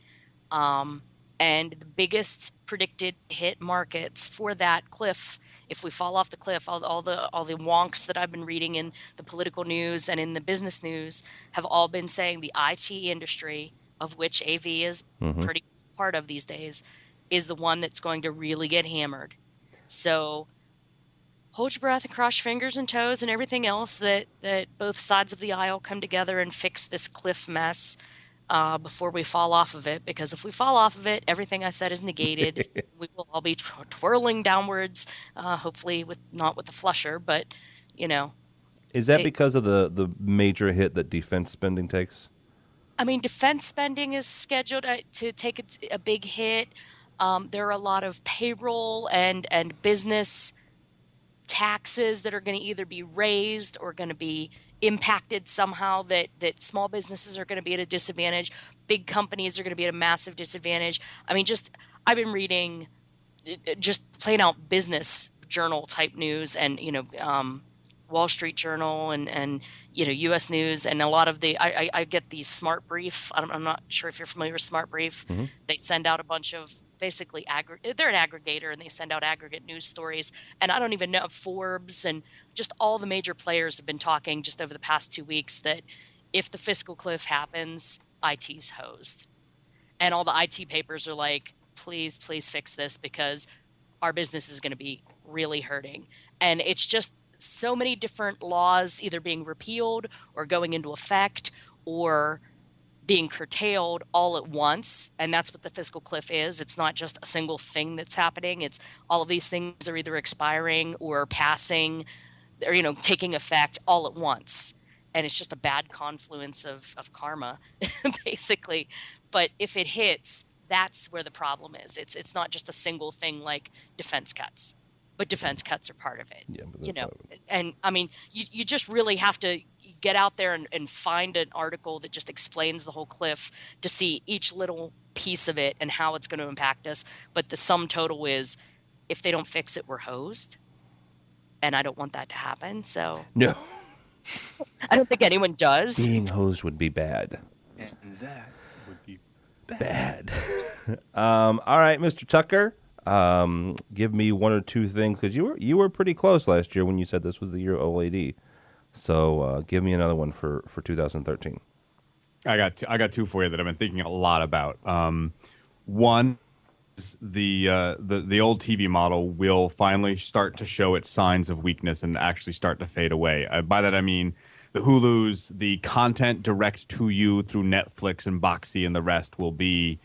And the biggest predicted hit markets for that cliff, if we fall off the cliff, all the wonks that I've been reading in the political news and in the business news have all been saying the IT industry, of which AV is pretty part of these days, is the one that's going to really get hammered. So hold your breath and cross your fingers and toes and everything else that both sides of the aisle come together and fix this cliff mess before we fall off of it. Because if we fall off of it, everything I said is negated. We will all be twirling downwards, hopefully not with the flusher, but, Is that because of the major hit that defense spending takes? I mean, defense spending is scheduled to take a big hit. There are a lot of payroll and business taxes that are going to either be raised or going to be impacted somehow, that small businesses are going to be at a disadvantage. Big companies are going to be at a massive disadvantage. I mean, I've been reading just plain out business journal type news and, Wall Street Journal and U.S. News, and a lot of I get these Smart Brief. I'm not sure if you're familiar with Smart Brief. Mm-hmm. They send out a bunch of basically they're an aggregator, and they send out aggregate news stories. And I don't even know, Forbes and just all the major players have been talking just over the past 2 weeks that if the fiscal cliff happens, IT's hosed. And all the IT papers are like, please fix this, because our business is going to be really hurting. And it's just so many different laws either being repealed or going into effect or being curtailed all at once. And that's what the fiscal cliff is. It's not just a single thing that's happening. It's all of these things are either expiring or passing or, taking effect all at once. And it's just a bad confluence of karma, basically. But if it hits, that's where the problem is. It's not just a single thing like defense cuts, but defense cuts are part of it. Yeah, and I mean, you just really have to get out there and find an article that just explains the whole cliff to see each little piece of it and how it's going to impact us. But the sum total is, if they don't fix it, we're hosed. And I don't want that to happen. So no, I don't think anyone does. Being hosed would be bad. And that would be bad. All right, Mr. Tucker, give me one or two things, because you were pretty close last year when you said this was the year of OLED. So give me another one for 2013. I got two for you that I've been thinking a lot about. One is the old TV model will finally start to show its signs of weakness and actually start to fade away. By that I mean the Hulus, the content direct to you through Netflix and Boxy and the rest will be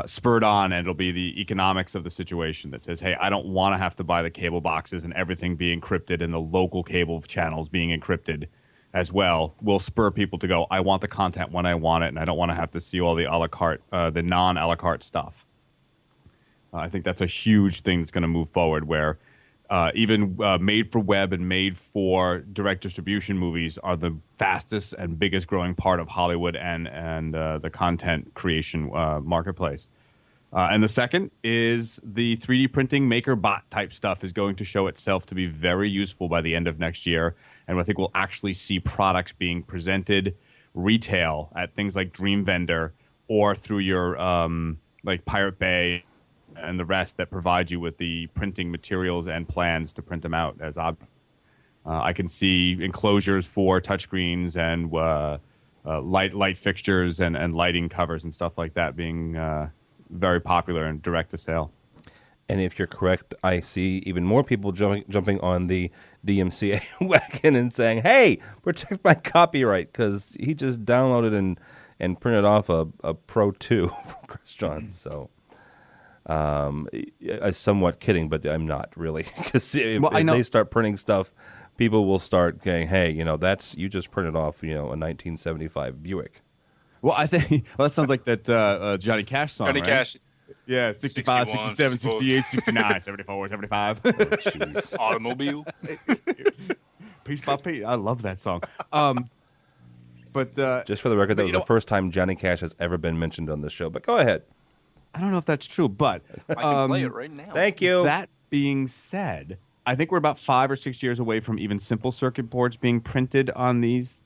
spurred on, and it'll be the economics of the situation that says, hey, I don't want to have to buy the cable boxes and everything be encrypted and the local cable channels being encrypted as well. Will spur people to go, I want the content when I want it, and I don't want to have to see all the a la carte, the non-a la carte stuff. I think that's a huge thing that's going to move forward, where even made for web and made for direct distribution movies are the fastest and biggest growing part of Hollywood and the content creation marketplace. And the second is the 3D printing maker bot type stuff is going to show itself to be very useful by the end of next year. And I think we'll actually see products being presented retail at things like Dream Vendor or through your like Pirate Bay and the rest that provide you with the printing materials and plans to print them out as objects. I can see enclosures for touchscreens and light fixtures and lighting covers and stuff like that being very popular and direct to sale. And if you're correct, I see even more people jumping on the DMCA wagon and saying, hey, protect my copyright, because he just downloaded and printed off a Pro 2 from Extron. So I'm somewhat kidding, but I'm not really, because if they start printing stuff, people will start going, hey, that's, you just printed off, a 1975 Buick. Well, I think that sounds like that Johnny Cash song, Johnny right? Cash. Yeah, 65, 67, 68, 69, 74, 75. Oh, jeez. Automobile. Piece by piece. I love that song. But just for the record, that was the first time Johnny Cash has ever been mentioned on this show. But go ahead. I don't know if that's true, but I can play it right now. Thank you. That being said, I think we're about 5 or 6 years away from even simple circuit boards being printed on these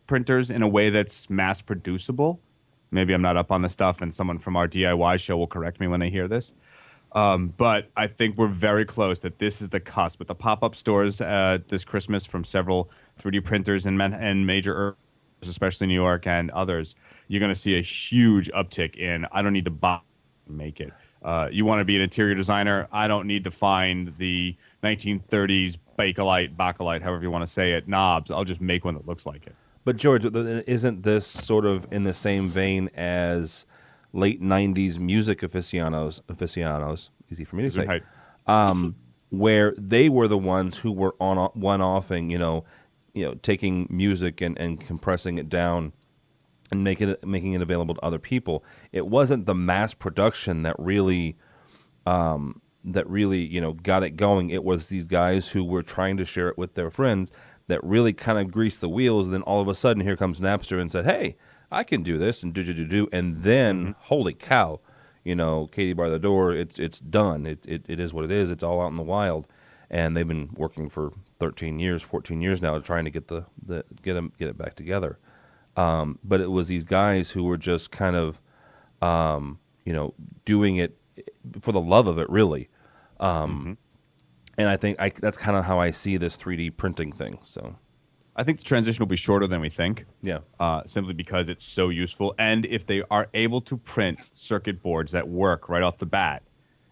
printers in a way that's mass producible. Maybe I'm not up on the stuff, and someone from our DIY show will correct me when they hear this. But I think we're very close that this is the cusp. With the pop-up stores this Christmas from several 3D printers in major areas, especially New York and others, you're going to see a huge uptick in, I don't need to buy and make it. You want to be an interior designer? I don't need to find the 1930s Bakelite, however you want to say it, knobs. I'll just make one that looks like it. But George, isn't this sort of in the same vein as late 90s music aficionados, easy for me to say, where they were the ones who were one-offing, taking music and compressing it down and making it available to other people. It wasn't the mass production that really got it going. It was these guys who were trying to share it with their friends that really kind of greased the wheels. And then all of a sudden, here comes Napster and said, hey, I can do this and do. And then, holy cow, Katie bar the door, it's done. It is what it is. It's all out in the wild. And they've been working for 13 years, 14 years now, trying to get it back together. But it was these guys who were just kind of, doing it for the love of it, really. And I think that's kind of how I see this 3D printing thing. So I think the transition will be shorter than we think. Yeah. Simply because it's so useful. And if they are able to print circuit boards that work right off the bat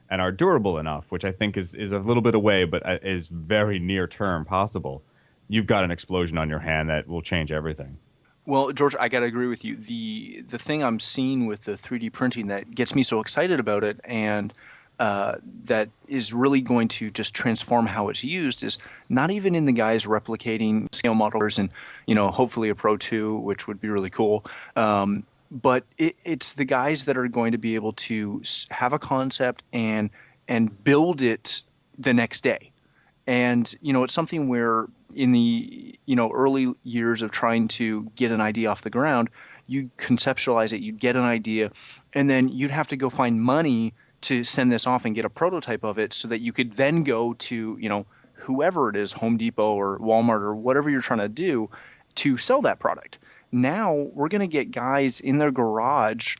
and are durable enough, which I think is a little bit away, but is very near term possible, you've got an explosion on your hand that will change everything. Well, George, I got to agree with you. The thing I'm seeing with the 3D printing that gets me so excited about it, and that is really going to just transform how it's used, is not even in the guys replicating scale modelers and, hopefully a Pro 2, which would be really cool. But it's the guys that are going to be able to have a concept and build it the next day. And, it's something where in the, early years of trying to get an idea off the ground, you conceptualize it, you'd get an idea, and then you'd have to go find money to send this off and get a prototype of it so that you could then go to, whoever it is, Home Depot or Walmart or whatever you're trying to do to sell that product. Now we're going to get guys in their garage,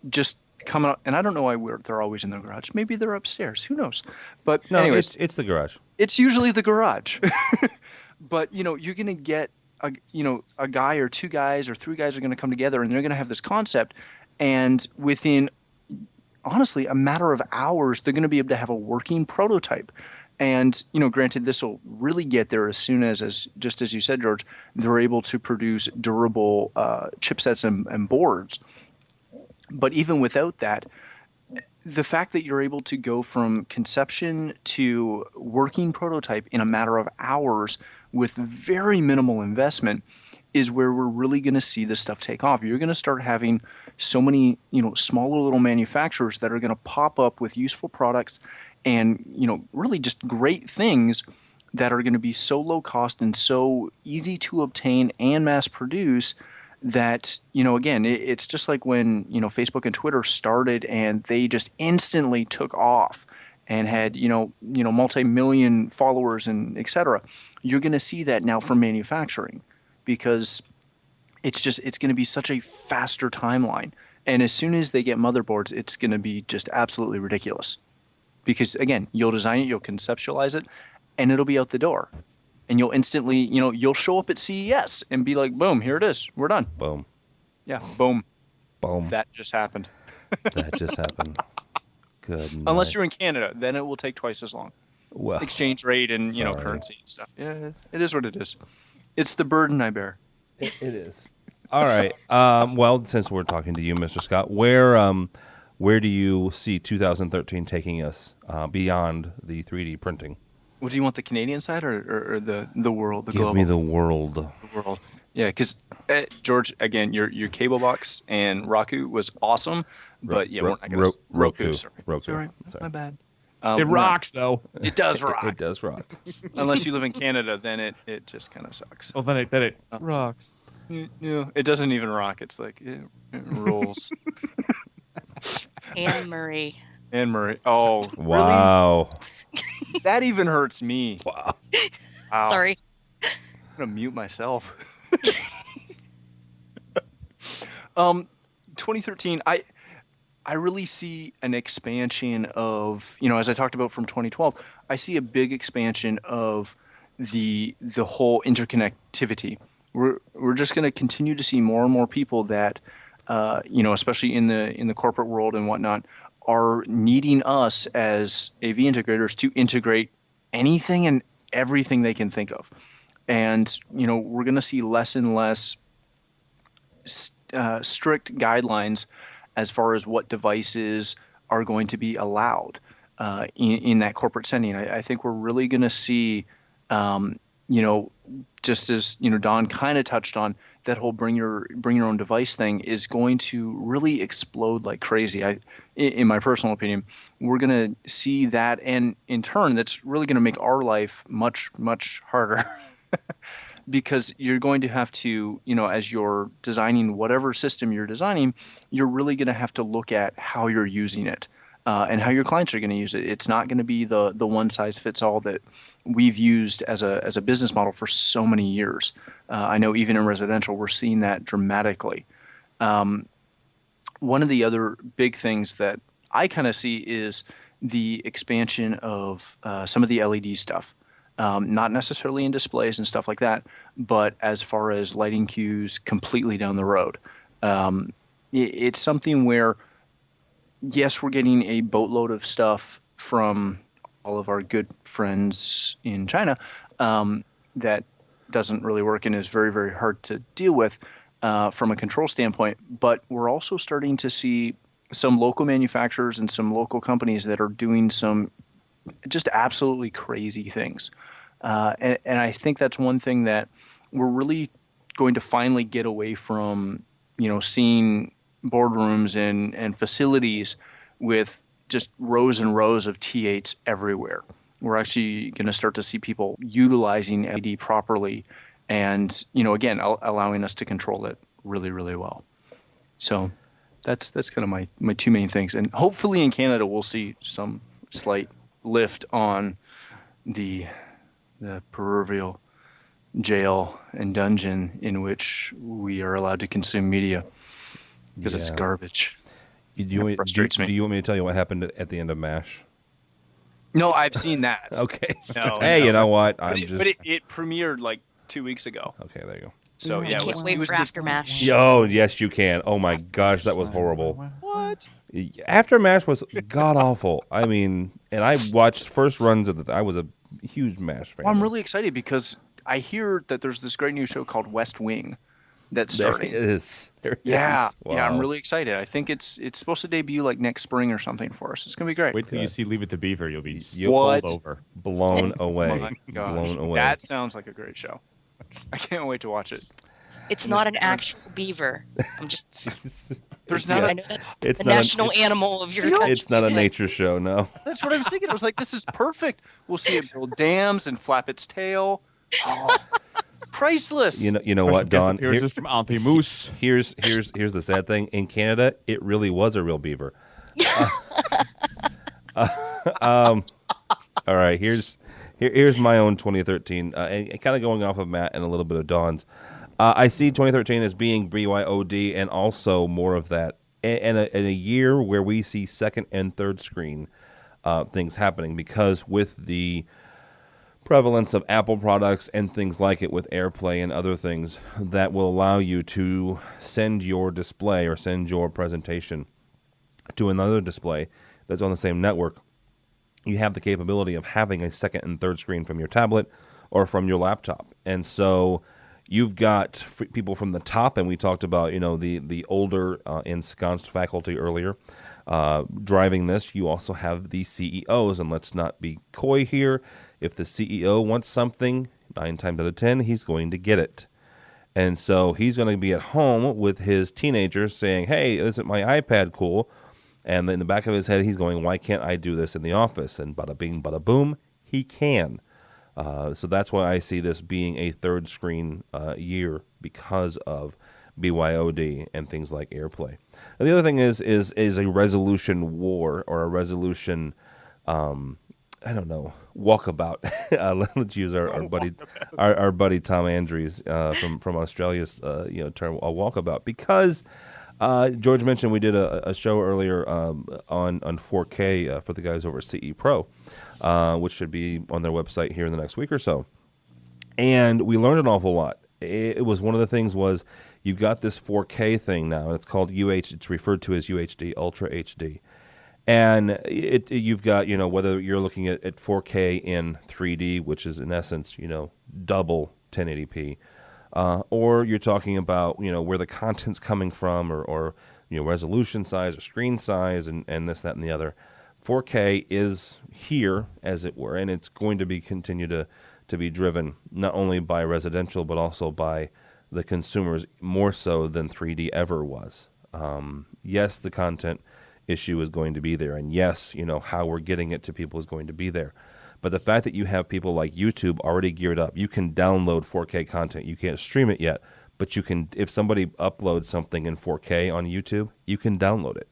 just coming up, and I don't know why they're always in their garage. Maybe they're upstairs. Who knows? But no, anyways, it's the garage. It's usually the garage. But, you're going to get a guy or two guys or three guys are going to come together and they're going to have this concept, and within honestly a matter of hours they're going to be able to have a working prototype. And granted, this will really get there as soon as just as you said, George, they're able to produce durable chipsets and boards. But even without that, the fact that you're able to go from conception to working prototype in a matter of hours with very minimal investment is where we're really going to see this stuff take off. You're going to start having so many, smaller little manufacturers that are going to pop up with useful products and, really just great things that are going to be so low cost and so easy to obtain and mass produce that, again, it's just like when, Facebook and Twitter started and they just instantly took off and had, multi-million followers and et cetera. You're going to see that now for manufacturing because it's going to be such a faster timeline. And as soon as they get motherboards, it's going to be just absolutely ridiculous because, again, you'll design it, you'll conceptualize it, and it'll be out the door. And you'll instantly, you'll show up at CES and be like, boom, here it is. We're done. Boom. Yeah, boom. Boom. That just happened. That just happened. Good night. Unless you're in Canada, then it will take twice as long. Well, exchange rate and, currency and stuff. Yeah, it is what it is. It's the burden I bear. It is. All right. Well, since we're talking to you, Mr. Scott, where do you see 2013 taking us beyond the 3D printing? Well, do you want the Canadian side or the world, the Give global? me the world. The world. Yeah, because George, again, your cable box and Roku was awesome, but we're not going to Roku. Sorry. Roku. Sorry, Sorry. my bad. It rocks, though. It does rock. It does rock. Unless you live in Canada, then it just kind of sucks. Well, then it rocks. Yeah, it doesn't even rock. It's like it rolls. Anne Marie. Anne Marie. Oh, wow. Really? That even hurts me. Wow. Sorry. I'm gonna mute myself. 2013. I really see an expansion of, as I talked about from 2012, I see a big expansion of the whole interconnectivity. We're just going to continue to see more and more people that, especially in the corporate world and whatnot, are needing us as AV integrators to integrate anything and everything they can think of. And, we're going to see less and less strict guidelines as far as what devices are going to be allowed in that corporate setting. I think we're really going to see, just as Don kind of touched on, that whole bring your own device thing is going to really explode like crazy. In my personal opinion, we're going to see that, and in turn, that's really going to make our life much, much harder. Because you're going to have to, as you're designing whatever system you're designing, you're really going to have to look at how you're using it and how your clients are going to use it. It's not going to be the one size fits all that we've used as a business model for so many years. I know even in residential, we're seeing that dramatically. One of the other big things that I kind of see is the expansion of some of the LED stuff. Not necessarily in displays and stuff like that, but as far as lighting cues completely down the road. It's something where, yes, we're getting a boatload of stuff from all of our good friends in China that doesn't really work and is very, very hard to deal with from a control standpoint. But we're also starting to see some local manufacturers and some local companies that are doing some just absolutely crazy things. And I think that's one thing that we're really going to finally get away from, seeing boardrooms and facilities with just rows and rows of T8s everywhere. We're actually going to start to see people utilizing LED properly and, again, allowing us to control it really, really well. So that's kind of my two main things. And hopefully in Canada, we'll see some slight lift on the proverbial jail and dungeon in which we are allowed to consume media because it's garbage. Do you want me to tell you what happened at the end of MASH? No, I've seen that. Okay. No, hey, you know what? It premiered like 2 weeks ago. Okay, there you go. So I can't wait for After MASH. Oh, yes, you can. Oh my gosh, that was horrible. What? After MASH was god awful. I mean, and I watched first runs of I was a huge MASH fan. Well, I'm really excited because I hear that there's this great new show called West Wing that's starting. There is. Yeah, Wow. yeah, I'm really excited. I think it's supposed to debut like next spring or something for us. It's gonna be great. Wait till you see Leave It to Beaver. You'll be What? bowled over. Blown away. Oh my gosh. Blown away. That sounds like a great show. I can't wait to watch it. It's not an actual beaver. I'm just. There's I not. know that's It's the not national animal of your country. It's not a nature show, no. That's what I was thinking. I was like, this is perfect. We'll see it build dams and flap its tail. Oh, priceless. You know what, Don? Appearances from Auntie Moose. Here's the sad thing. In Canada, it really was a real beaver. All right, here's my own 2013, and kind of going off of Matt and a little bit of Don's. I see 2013 as being BYOD and also more of that, and a year where we see second and third screen things happening, because with the prevalence of Apple products and things like it with AirPlay and other things that will allow you to send your display or send your presentation to another display that's on the same network, you have the capability of having a second and third screen from your tablet or from your laptop. And so you've got people from the top, and we talked about, the older ensconced faculty earlier driving this. You also have the CEOs, and let's not be coy here. If the CEO wants something, 9 times out of 10, he's going to get it. And so he's going to be at home with his teenagers saying, hey, isn't my iPad cool? And in the back of his head, he's going, why can't I do this in the office? And bada bing, bada boom, he can. So that's why I see this being a third screen year, because of BYOD and things like AirPlay. And the other thing is a resolution war, or a resolution, walkabout. Let's use our buddy Tom Andrews from Australia's term, a walkabout, because George mentioned we did a show earlier on 4K for the guys over at CE Pro, which should be on their website here in the next week or so. And we learned an awful lot. It was one of the things was you've got this 4K thing now, and it's called it's referred to as UHD, Ultra HD. And you've got, whether you're looking at 4K in 3D, which is in essence, double 1080p, or you're talking about, where the content's coming from, or resolution size or screen size and this, that, and the other. 4K is here, as it were, and it's going to be continue to be driven not only by residential but also by the consumers, more so than 3D ever was. Yes, the content issue is going to be there, and yes, how we're getting it to people is going to be there. But the fact that you have people like YouTube already geared up, you can download 4K content. You can't stream it yet, but you can. If somebody uploads something in 4K on YouTube, you can download it.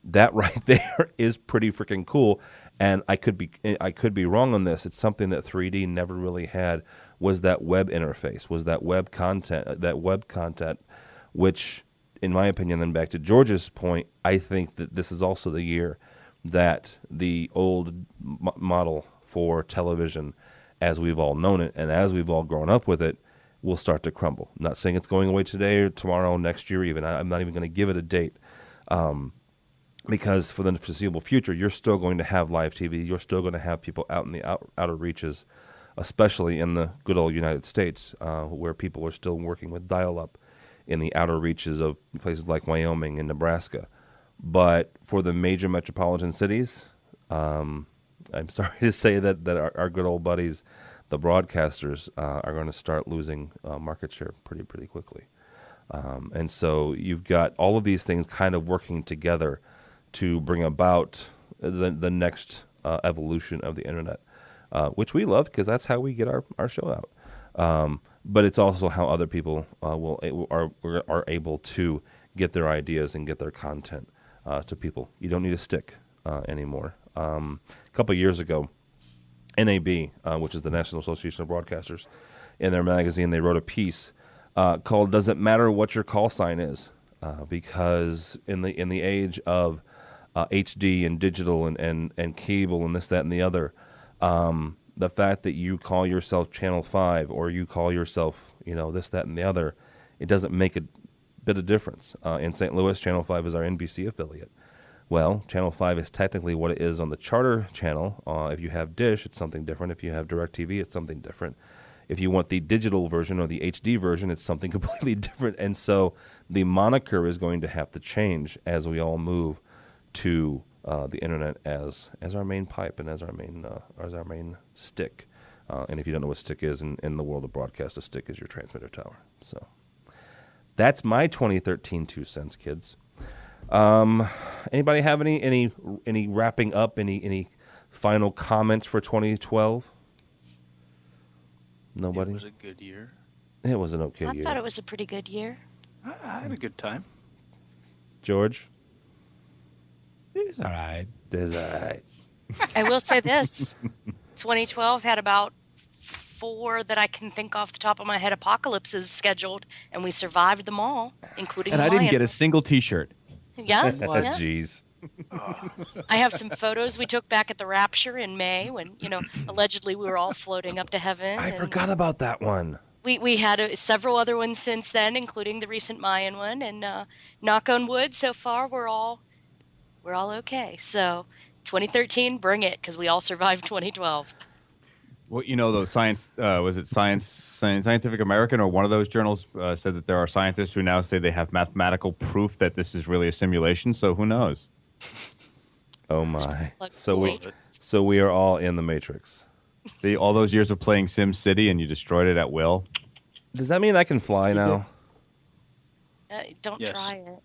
That right there is pretty freaking cool. And I could be wrong on this. It's something that 3D never really had, was that web interface, was that web content, which, in my opinion, and back to George's point, I think that this is also the year that the old model for television, as we've all known it and as we've all grown up with it, will start to crumble. I'm not saying it's going away today or tomorrow, next year even. I'm not even going to give it a date. Because for the foreseeable future, you're still going to have live TV. You're still going to have people out in the outer reaches, especially in the good old United States, where people are still working with dial-up in the outer reaches of places like Wyoming and Nebraska. But for the major metropolitan cities, I'm sorry to say that our good old buddies, the broadcasters, are going to start losing market share pretty quickly. And so you've got all of these things kind of working together to bring about the next evolution of the internet, which we love because that's how we get our show out. But it's also how other people are able to get their ideas and get their content to people. You don't need a stick anymore. A couple of years ago, NAB, which is the National Association of Broadcasters, in their magazine, they wrote a piece called "Does It Matter What Your Call Sign Is?" Because in the age of HD and digital and cable and this, that, and the other, the fact that you call yourself Channel 5 or you call yourself, this, that, and the other, it doesn't make a bit of difference. In St. Louis, Channel 5 is our NBC affiliate. Well, Channel 5 is technically what it is on the Charter channel. If you have Dish, it's something different. If you have DirecTV, it's something different. If you want the digital version or the HD version, it's something completely different. And so the moniker is going to have to change as we all move to the internet as our main pipe and as our main stick. And if you don't know what stick is in the world of broadcast, a stick is your transmitter tower. So that's my 2013 2 cents, kids. Anybody have any wrapping up, any final comments for 2012? Nobody? It was a good year. It was an okay I year. thought it was a pretty good year. I had a good time. George? It's all right. It's all right. I will say this. 2012 had about 4 that I can think off the top of my head apocalypses scheduled, and we survived them all, including And I didn't get a single T-shirt. Yeah. Jeez. I have some photos we took back at the Rapture in May when, allegedly we were all floating up to heaven. I forgot about that one. We had several other ones since then, including the recent Mayan one. And knock on wood, so far we're all okay. So 2013, bring it, because we all survived 2012. Well, those science, was it Scientific American or one of those journals said that there are scientists who now say they have mathematical proof that this is really a simulation. So who knows? Oh my! So we are all in the Matrix. See, all those years of playing Sim City and you destroyed it at will. Does that mean I can fly now? Don't Yes. try it.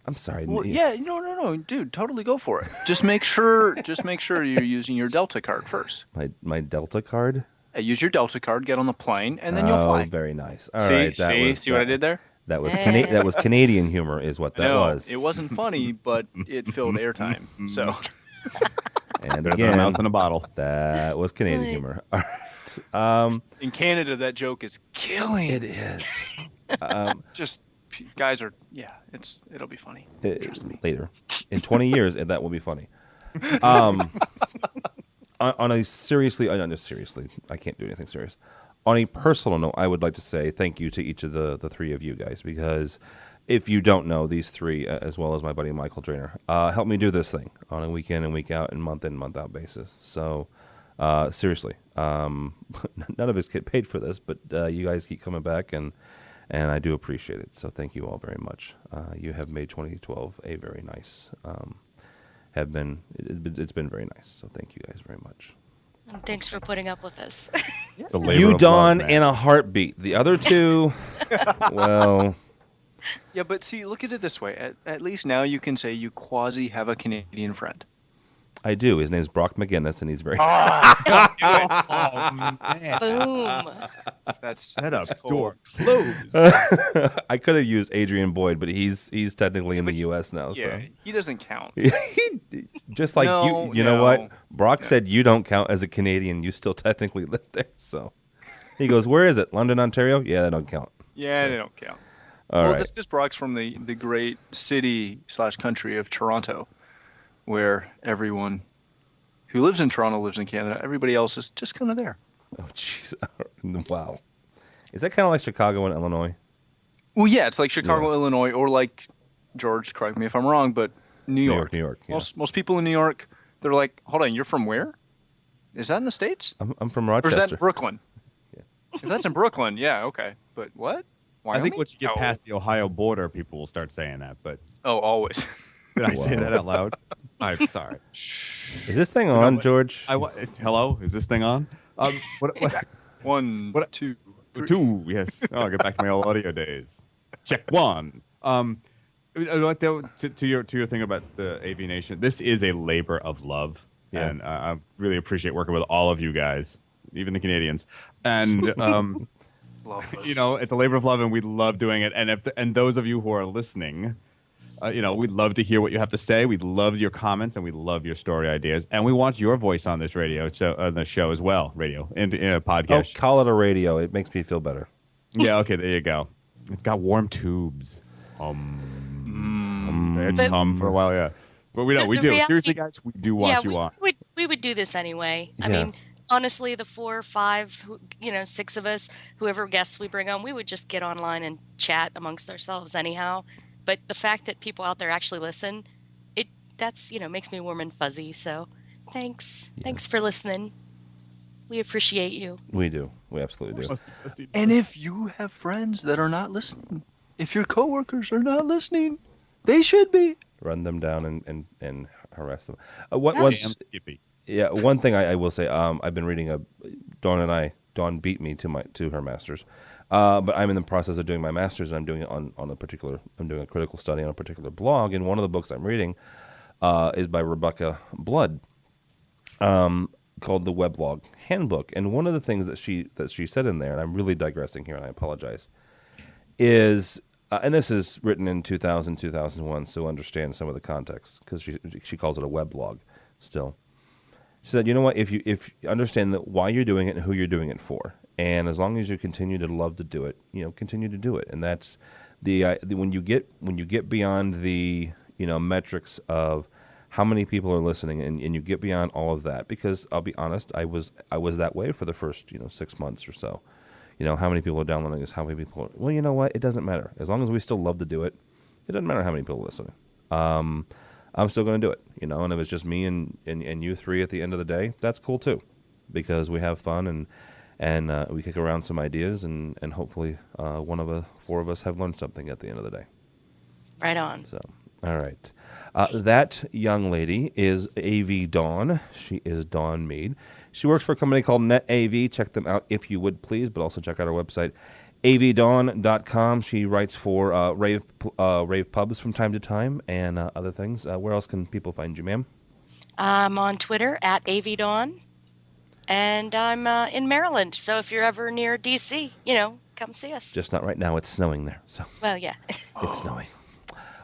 I'm sorry. Well, yeah, no, dude, totally go for it. Just make sure you're using your Delta card first. My Delta card. Use your Delta card, get on the plane, and then you'll fly. Oh, very nice. All See, right, see what I did there? That was that was Canadian humor, is what that was. It wasn't funny, but it filled airtime. So, And Better than a again, mouse in a bottle. that was Canadian humor. All right. in Canada, that joke is killing. It is. Just guys are, it'll be funny. Trust me. Later, in 20 years, that will be funny. On a seriously, I can't do anything serious. On a personal note, I would like to say thank you to each of the 3 of you guys, because if you don't know, these 3, as well as my buddy Michael Drainer, help me do this thing on a week in and week out and month out basis. So seriously, none of us get paid for this, but you guys keep coming back, and I do appreciate it. So thank you all very much. You have made 2012 a very nice. It's been very nice. So thank you guys very much. And thanks for putting up with us. It's a labor You of Dawn love, man. in a heartbeat. The other 2, well, Yeah, but see, look at it this way. At least now you can say you quasi have a Canadian friend. I do. His name's Brock McGinnis, and he's very. Boom. That's Set up, cool. door closed. I could have used Adrian Boyd, but he's technically in the U.S. now. Yeah, he doesn't count. So just like No, you know no. what? Brock said you don't count as a Canadian. You still technically live there. So he goes, "Where is it? London, Ontario? Yeah, that don't count." Yeah, they don't count. All Well, right. that's because Brock's from the great city/country of Toronto, where everyone who lives in Toronto lives in Canada. Everybody else is just kind of there. Oh, jeez. Wow. Is that kind of like Chicago and Illinois? Well, yeah, it's like Chicago, Illinois, or like, George, correct me if I'm wrong, but New York. New York. Yeah. Most people in New York, they're like, hold on, you're from where? Is that in the States? I'm from Rochester. Or is that in Brooklyn? Yeah. If that's in Brooklyn, yeah, okay. But what? Wyoming? I think once you get past the Ohio border, people will start saying that. But always. Did I say that out loud? I'm sorry. Is this thing on, George? Hello? Is this thing on? One, two, three. Two. Yes. Oh, I'll get back to my old audio days. Check one. To your thing about the AV Nation, this is a labor of love, and I really appreciate working with all of you guys, even the Canadians, and it's a labor of love, and we love doing it. And those of you who are listening, we'd love to hear what you have to say. We love your comments, and we love your story ideas, and we want your voice on this the show as well, radio and podcast. Oh, call it a radio. It makes me feel better. Yeah. Okay. There you go. It's got warm tubes. It's hum for a while, yeah. But we do. Reality, seriously, guys, we do want you on. We would do this anyway. Yeah. I mean, honestly, the 4 or 5, 6 of us, whoever guests we bring on, we would just get online and chat amongst ourselves anyhow. But the fact that people out there actually listen, that's makes me warm and fuzzy. So, thanks. Yes. Thanks for listening. We appreciate you. We do. We absolutely do. And if you have friends that are not listening, if your coworkers are not listening, they should be. Run them down and harass them. Skippy. Yeah, one thing I will say, I've been reading Dawn beat me to her master's, but I'm in the process of doing my master's, and I'm doing it I'm doing a critical study on a particular blog, and one of the books I'm reading is by Rebecca Blood, called the Weblog Handbook, and one of the things that she said in there, and I'm really digressing here, and I apologize, is and this is written in 2000, 2001, so understand some of the context, because she calls it a weblog still. She said, you know what, if you understand that why you're doing it and who you're doing it for, and as long as you continue to love to do it, continue to do it. And that's when you get beyond the metrics of how many people are listening, and you get beyond all of that, because I'll be honest, I was that way for the first 6 months or so. How many people are downloading this, how many people well, you know what, it doesn't matter. As long as we still love to do it, it doesn't matter how many people are listening. I'm still going to do it, and if it's just me and you three at the end of the day, that's cool too, because we have fun and we kick around some ideas, and hopefully one of the 4 of us have learned something at the end of the day. Right on. So, all right. That young lady is AV Dawn. She is Dawn Meade. She works for a company called Net-AV. Check them out if you would, please, but also check out our website, avdawn.com. She writes for rave pubs from time to time and other things. Where else can people find you, ma'am? I'm on Twitter at AVDawn, and I'm in Maryland. So if you're ever near D.C., come see us. Just not right now. It's snowing there. So. Well, yeah. It's snowing.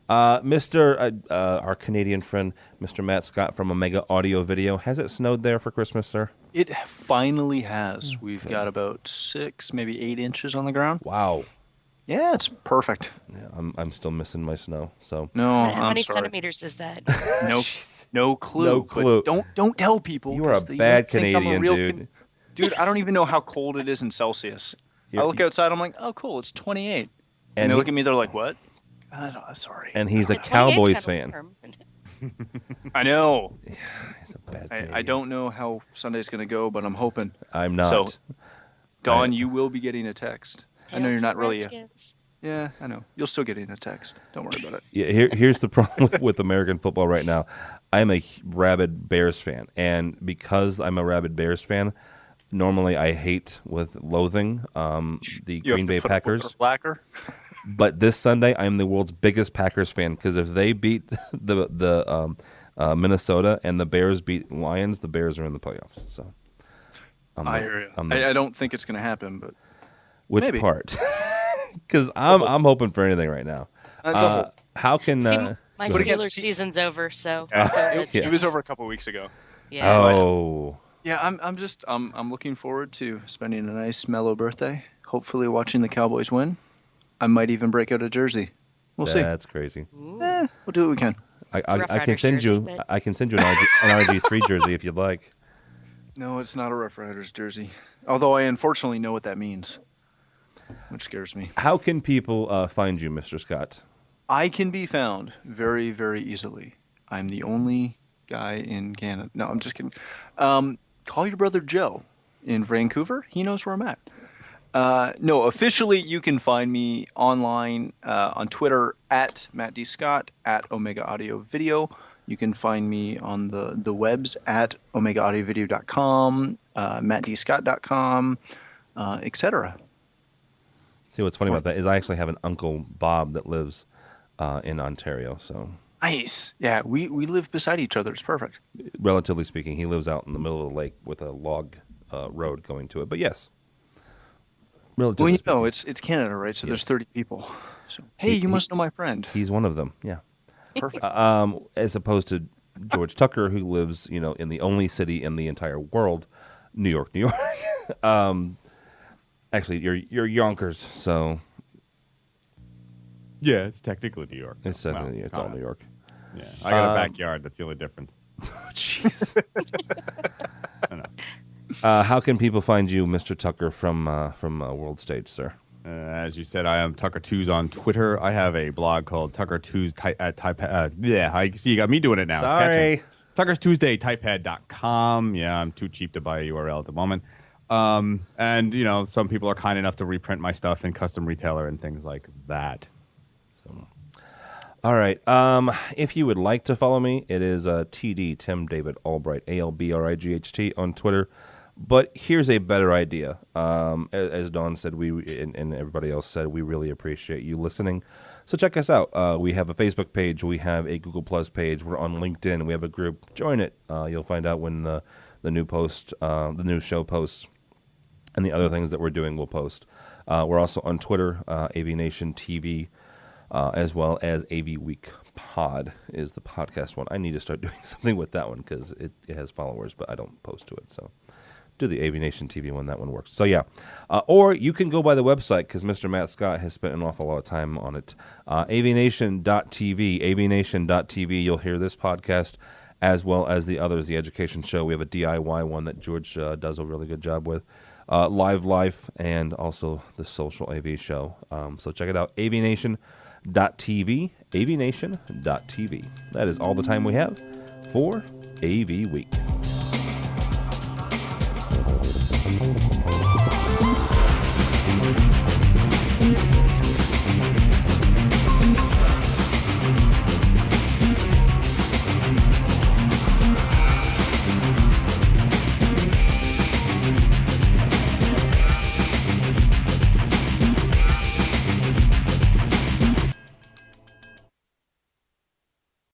Our Canadian friend, Mr. Matt Scott from Omega Audio Video. Has it snowed there for Christmas, sir? It finally has. We've got about 6, maybe 8 inches on the ground. Wow. Yeah, it's perfect. Yeah, I'm still missing my snow. So no, how many centimeters is that? No clue. No clue. Don't tell people. You are a bad Canadian, dude. Dude, I don't even know how cold it is in Celsius. I look outside. I'm like, oh, cool. It's 28. And they look at me. They're like, what? Sorry. And he's a Cowboys fan. I know. Yeah, he's a bad Canadian. I don't know how Sunday's going to go, but I'm hoping. I'm not. So, Dawn, you will be getting a text. I know you're not really. Yeah, I know. You'll still get in a text. Don't worry about it. Yeah, here's the problem with American football right now. I'm a rabid Bears fan, and because I'm a rabid Bears fan, normally I hate with loathing the Green Bay Packers. Blacker. But this Sunday, I'm the world's biggest Packers fan, because if they beat the Minnesota and the Bears beat Lions, the Bears are in the playoffs. So I hear you. I don't think it's going to happen, but which maybe. Part? Because I'm hoping for anything right now. How can my Steelers season's over? So it was over a couple weeks ago. Yeah. Oh. Yeah, I'm looking forward to spending a nice mellow birthday. Hopefully, watching the Cowboys win. I might even break out a jersey. We'll see. That's crazy. We'll do what we can. I can send you. I can send you an RG3 jersey if you'd like. No, it's not a Rough Riders jersey. Although I unfortunately know what that means, which scares me. How can people find you, Mr. Scott? I can be found very, very easily. I'm the only guy in Canada. No, I'm just kidding. Call your brother Joe in Vancouver. He knows where I'm at. No, officially, you can find me online on Twitter at Matt D. Scott, at Omega Audio Video. You can find me on the webs at OmegaAudioVideo.com, MattDScott.com, etc. See, what's funny about that is I actually have an Uncle Bob that lives in Ontario. So nice. Yeah, we live beside each other. It's perfect. Relatively speaking, he lives out in the middle of the lake with a log road going to it. But yes. Well, you know, it's Canada, right? So there's 30 people. So hey, you must know my friend. He's one of them. Yeah. Perfect. As opposed to George Tucker, who lives, in the only city in the entire world, New York, New York. Actually, you're Yonkers, so yeah, it's technically New York. It's technically it's all New York. Yeah, I got a backyard. That's the only difference. Jeez. I know. How can people find you, Mr. Tucker, from World Stage, sir? As you said, I am Tucker2s on Twitter. I have a blog called Tucker2s I see you got me doing it now. Sorry. Tucker's Tuesday, typepad.com. Yeah, I'm too cheap to buy a URL at the moment. And, some people are kind enough to reprint my stuff in custom retailer and things like that. So. All right. If you would like to follow me, it is TD, Tim David Albright, ALBRIGHT on Twitter. But here's a better idea. As Dawn said, and everybody else said, we really appreciate you listening. So check us out. We have a Facebook page. We have a Google Plus page. We're on LinkedIn. We have a group. Join it. You'll find out when the new show posts, and the other things that we're doing will post. We're also on Twitter, AVNation TV, as well as AVWeek Pod is the podcast one. I need to start doing something with that one because it has followers, but I don't post to it. So do the AVNation TV one. That one works. So yeah. Or you can go by the website because Mr. Matt Scott has spent an awful lot of time on it. AVNation.tv, AVNation.tv. You'll hear this podcast as well as the others, the education show. We have a DIY one that George does a really good job with. Live Life, and also the Social AV show. So check it out, avnation.tv, avnation.tv. That is all the time we have for AV Week.